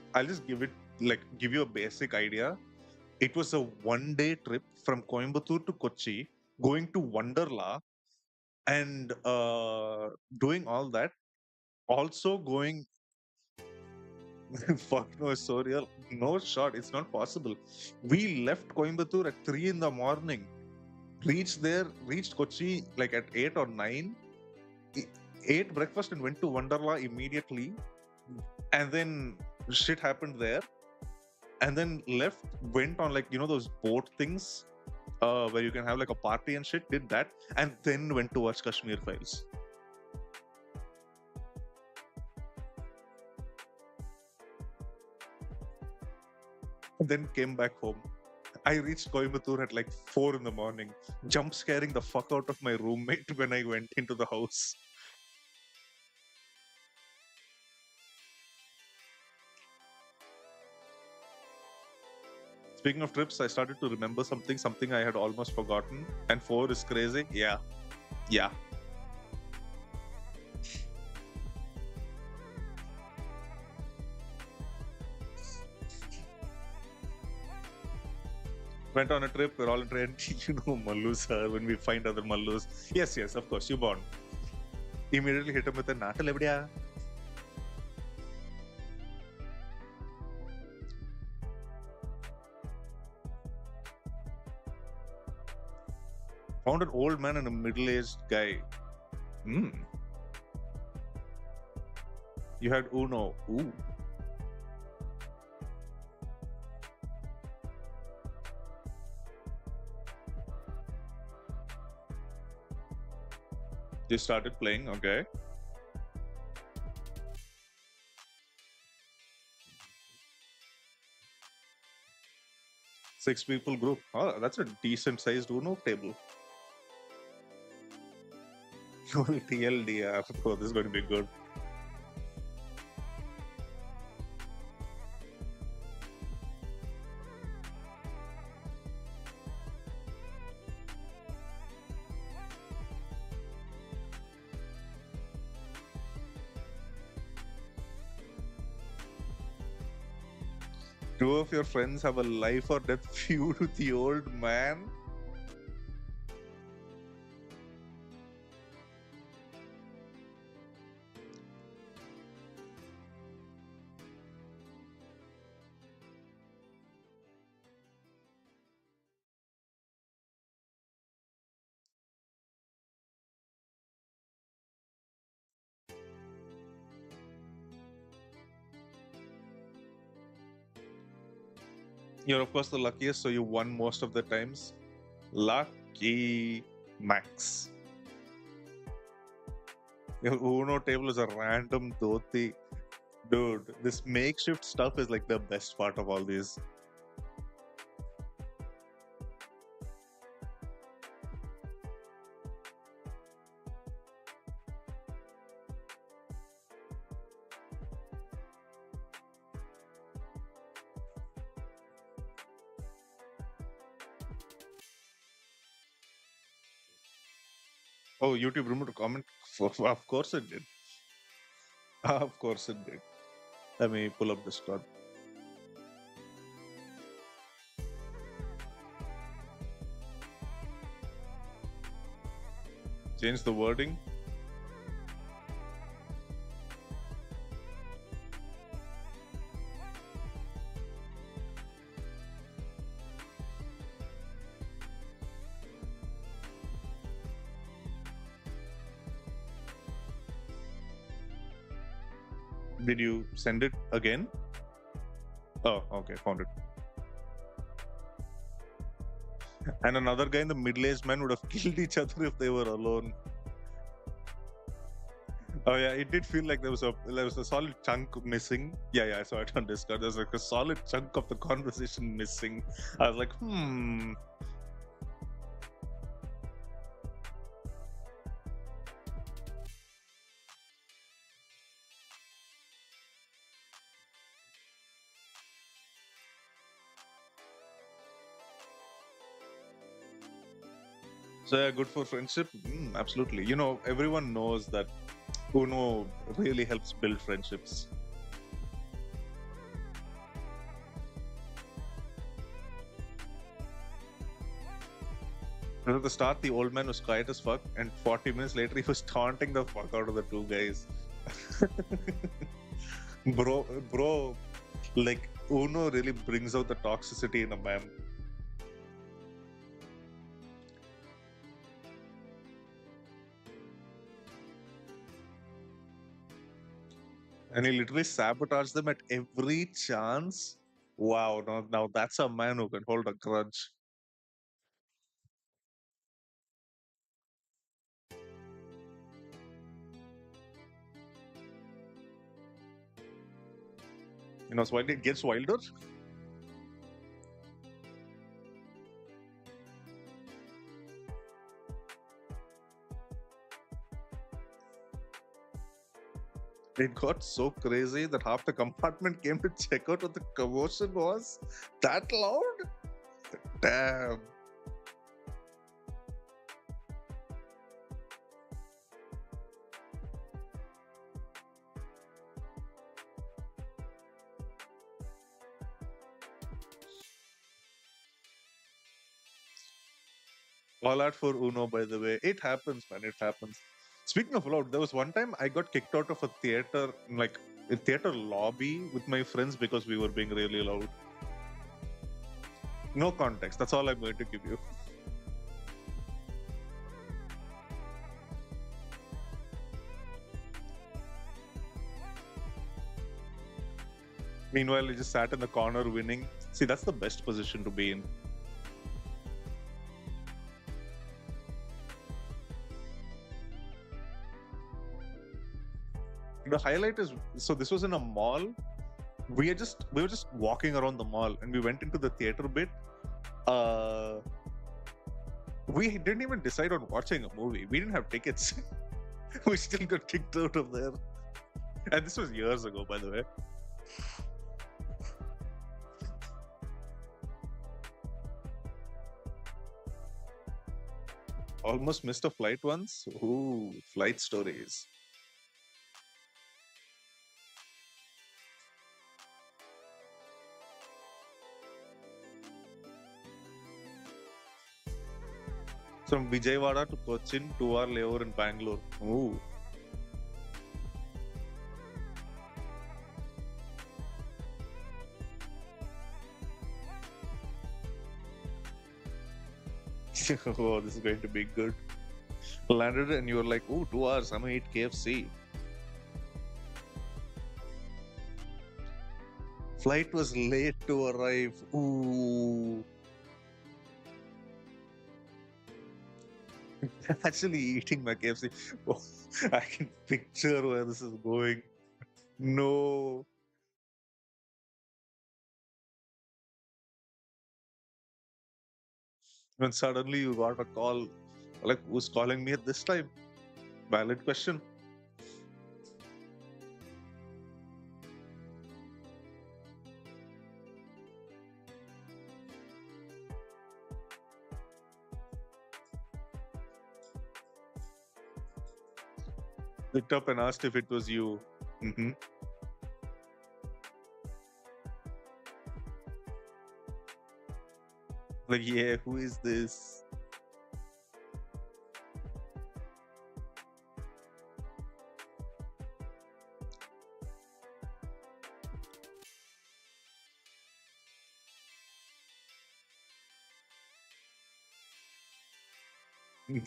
give you a basic idea. It was a 1 day trip from Coimbatore to Kochi, going to Wonderla and doing all that. Also going, fuck no, it's so real. No shot, it's not possible. We left Coimbatore at 3 in the morning, reached Kochi like at 8 or 9, e- ate breakfast and went to Wonderla immediately. And then shit happened there. And then left, went on like, those boat things where you can have like a party and shit, did that, and then went to watch Kashmir Files. And then came back home. I reached Coimbatore at like 4 in the morning, jump scaring the fuck out of my roommate when I went into the house. Speaking of trips, I started to remember something I had almost forgotten. And 4 is crazy. Yeah. Yeah. Went on a trip, we're all in train. Mallus, when we find other Mallus. Yes, yes, of course, you born. Immediately hit him with a Natal Evdia. Found an old man and a middle-aged guy. Hmm. You had Uno. Ooh. They started playing, okay. 6 people group. Oh, that's a decent sized Uno table. TLDR. Oh, this is going to be good. Two of your friends have a life or death feud with the old man. You're of course the luckiest, so you won most of the times. Lucky Max. Your Uno table is a random dhoti. Dude, this makeshift stuff is like the best part of all these. Oh, YouTube removed a comment? Of course it did. Of course it did. Let me pull up Discord. Change the wording. Did you send it again? Oh, okay, found it. And another guy in the middle-aged man would have killed each other if they were alone. Oh yeah, it did feel like there was a solid chunk missing. Yeah, yeah, I saw it on Discord. There's like a solid chunk of the conversation missing. I was like, hmm. So yeah, good for friendship. Absolutely. Everyone knows that Uno really helps build friendships. At the start, the old man was quiet as fuck, and 40 minutes later, he was taunting the fuck out of the two guys. bro, like Uno really brings out the toxicity in a man. And he literally sabotaged them at every chance. Wow, now that's a man who can hold a grudge. So when it gets wilder, it got so crazy that half the compartment came to check out what the commotion was. That loud? Damn. All out for Uno, by the way. It happens, man. It happens. Speaking of loud, there was one time I got kicked out of a theater, like a theater lobby with my friends because we were being really loud. No context. That's all I'm going to give you. Meanwhile, he just sat in the corner winning. See, that's the best position to be in. The highlight is, so this was in a mall. We were just walking around the mall, and we went into the theater bit. Uh, we didn't even decide on watching a movie. We didn't have tickets. We still got kicked out of there. And this was years ago, by the way. Almost missed a flight once. Ooh, flight stories. From Vijayawada to Cochin, 2 hour layover in Bangalore. Ooh. Oh, this is going to be good. Landed and you were like, "Oh, 2 hours. I'm gonna eat KFC." Flight was late to arrive. Ooh. Actually eating my KFC. Oh, I can picture where this is going. No. When suddenly you got a call, like, who's calling me at this time? Valid question. Picked up and asked if it was you. Hmm. Like, yeah, who is this?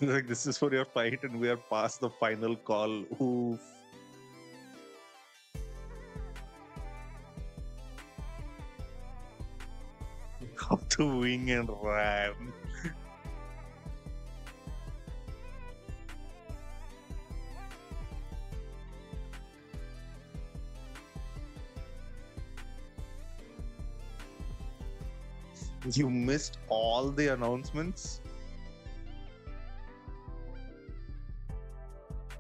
Like, this is for your fight, and we are past the final call. Oof. Off the wing and ran. You missed all the announcements.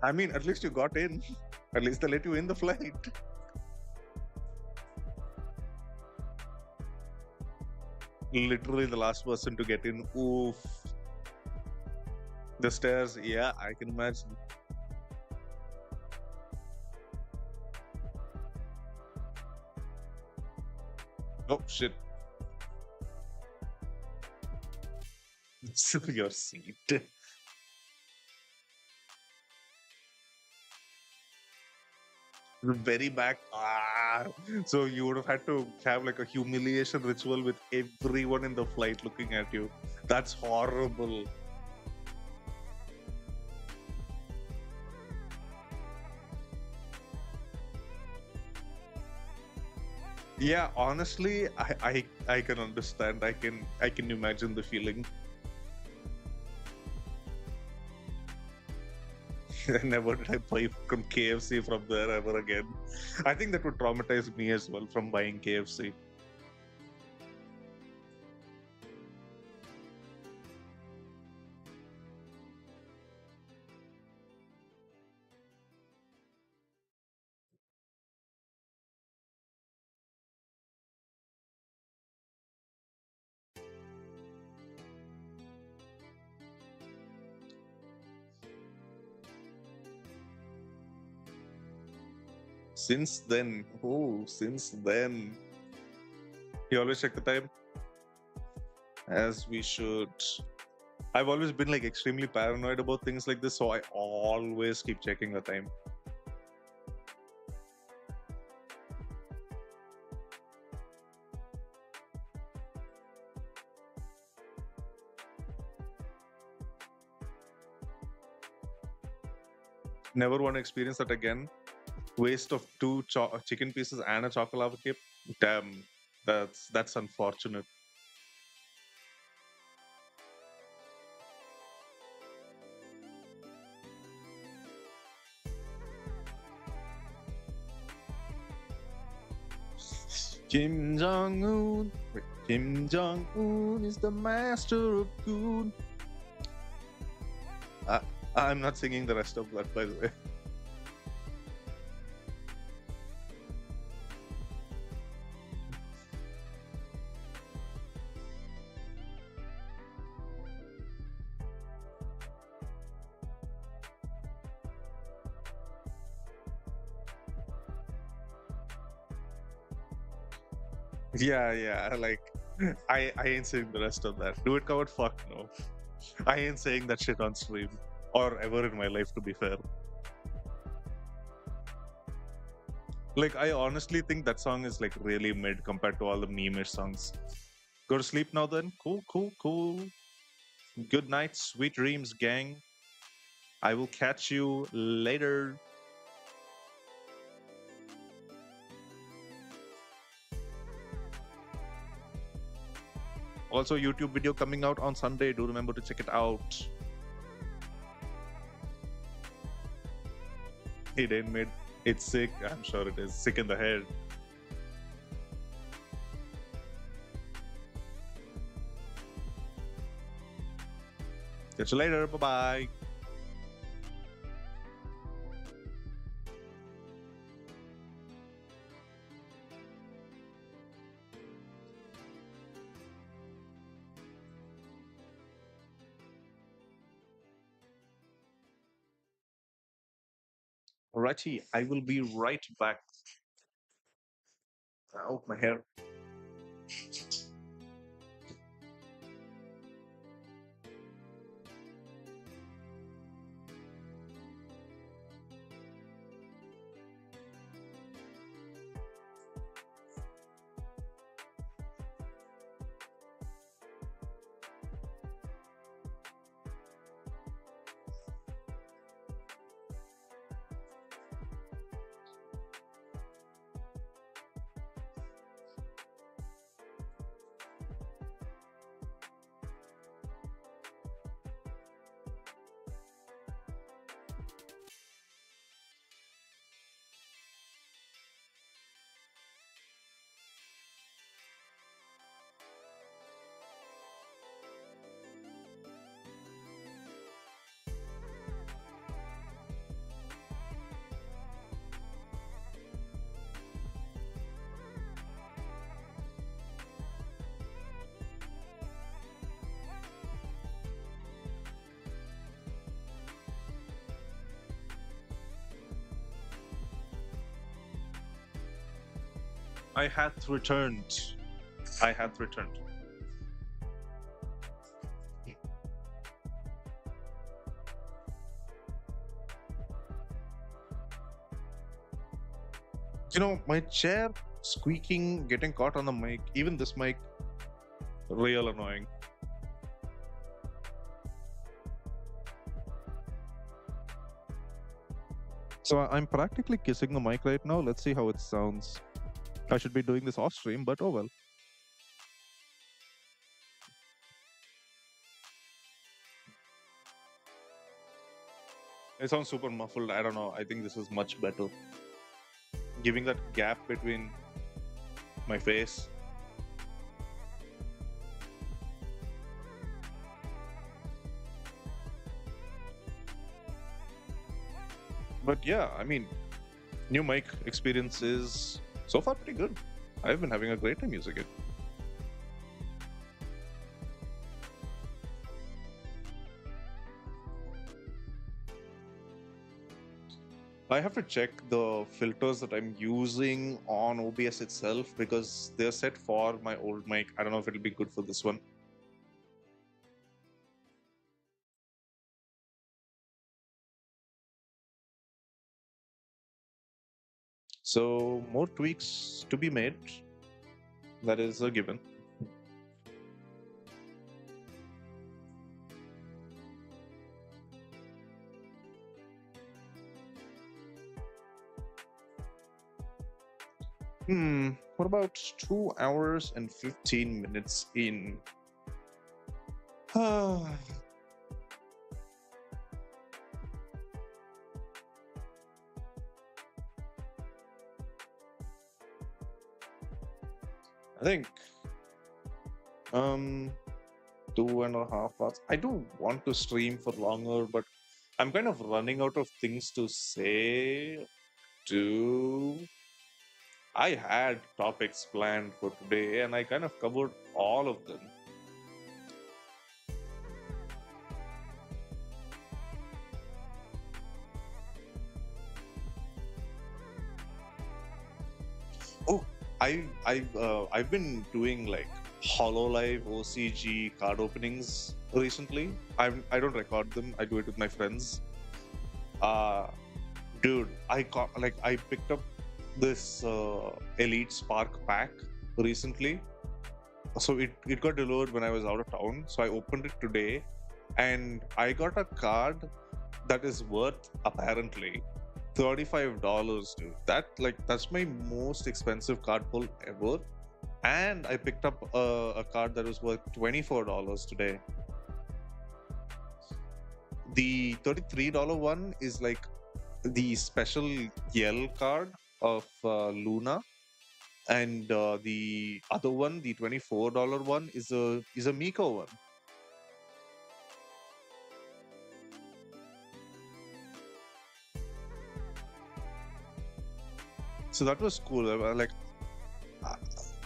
I mean, at least you got in. At least they let you in the flight. Literally the last person to get in. Oof. The stairs, yeah, I can imagine. Oh shit. Your seat. The very back. Ah. So you would have had to have like a humiliation ritual with everyone in the flight looking at you. That's horrible. Yeah, honestly, I can understand. I can imagine the feeling. Never did I buy from KFC from there ever again. I think that would traumatize me as well from buying KFC. Since then, you always check the time, as we should. I've always been like extremely paranoid about things like this, so I always keep checking the time. Never want to experience that again. Waste of two chicken pieces and a chocolate lava cake. Damn, that's unfortunate. Kim Jong Un. Kim Jong Un is the master of good. I, I'm not singing the rest of that, by the way. Yeah, yeah. Like, I ain't saying the rest of that. Do it covered? Fuck no. I ain't saying that shit on stream or ever in my life. To be fair, like I honestly think that song is like really mid compared to all the meme songs. Go to sleep now, then. Cool, cool, cool. Good night, sweet dreams, gang. I will catch you later. Also, YouTube video coming out on Sunday. Do remember to check it out. It ain't mid. It's sick. I'm sure it is. Sick in the head. Catch you later. Bye bye. Alrighty, I will be right back. Oh, my hair. I hath returned. I hath returned. My chair squeaking, getting caught on the mic, even this mic, real annoying. So I'm practically kissing the mic right now. Let's see how it sounds. I should be doing this off stream, but oh well. It sounds super muffled. I don't know. I think this is much better. Giving that gap between my face. But yeah, I mean, new mic experience is so far pretty good. I've been having a great time using it. I have to check the filters that I'm using on OBS itself because they're set for my old mic. I don't know if it'll be good for this one. So, more tweaks to be made. That is a given. What about 2 hours and 15 minutes in? I think 2.5 hours. I do want to stream for longer, but I'm kind of running out of things to say. To I had topics planned for today, and I kind of covered all of them. Oh, I've been doing like Hololive OCG card openings recently. I don't record them. I do it with my friends. Uh Dude, I picked up this Elite Spark pack recently. So it got delivered when I was out of town. So I opened it today, and I got a card that is worth apparently $35, dude. That's my most expensive card pull ever. And I picked up a card that was worth $24 today. The $33 one is like the special yell card of Luna, and the other one, the $24 one, is a Miko one. So that was cool. Uh,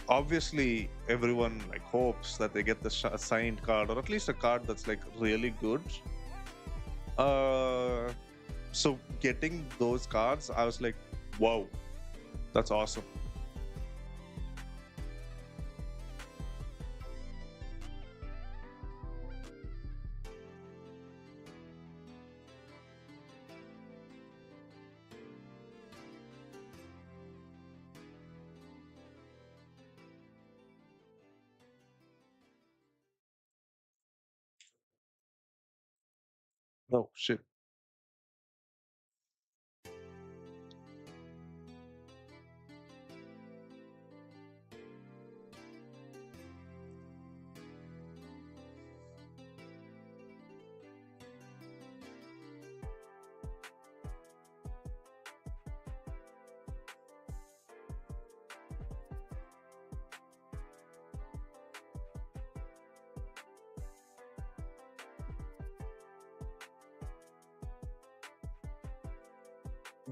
obviously, everyone like hopes that they get the signed card, or at least a card that's like really good. So getting those cards, I was like, wow, that's awesome. Oh shit.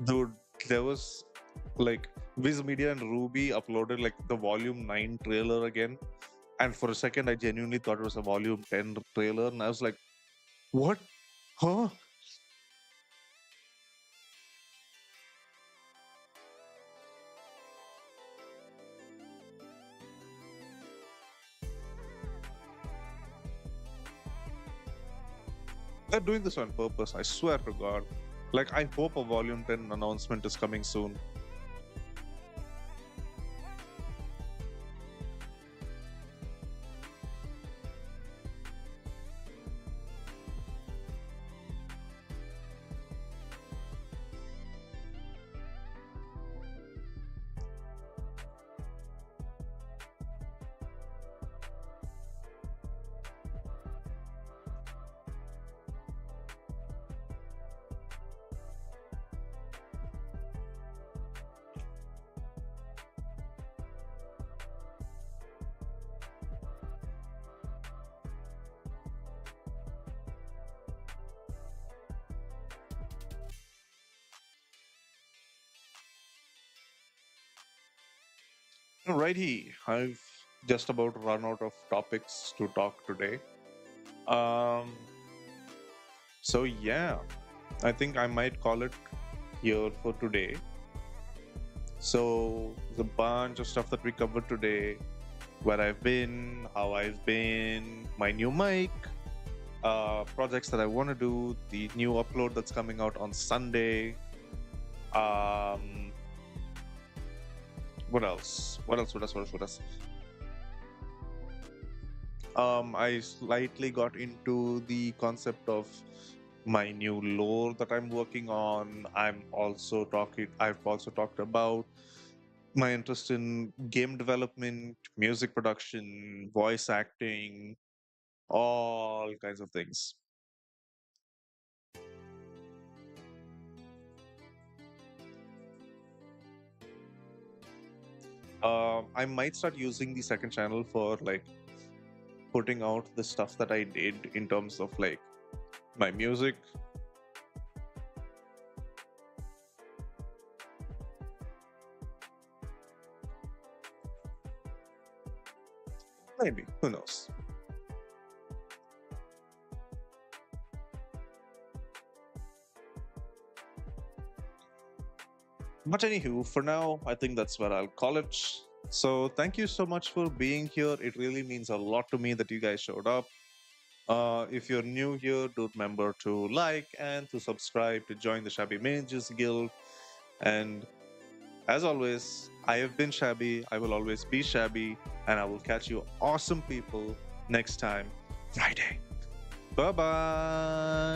Dude, there was like Viz Media and Ruby uploaded like the Volume 9 trailer again. And for a second, I genuinely thought it was a Volume 10 trailer. And I was like, what? Huh? They're doing this on purpose. I swear to God. Like, I hope a Volume 10 announcement is coming soon. Alrighty, I've just about run out of topics to talk today. Um, so yeah, I think I might call it here for today. So there's a bunch of stuff that we covered today: where I've been, how I've been, my new mic, projects that I want to do, the new upload that's coming out on Sunday. Um, what else? What else? What else? What else? What else? I slightly got into the concept of my new lore that I'm working on. I've also talked about my interest in game development, music production, voice acting, all kinds of things. I might start using the second channel for like putting out the stuff that I did in terms of like my music. Maybe, who knows? But anywho, for now, I think that's where I'll call it. So thank you so much for being here. It really means a lot to me that you guys showed up. If you're new here, do remember to like and to subscribe to join the Shabby Mages Guild. And as always, I have been Shabby, I will always be Shabby, and I will catch you awesome people next time, Friday. Bye bye.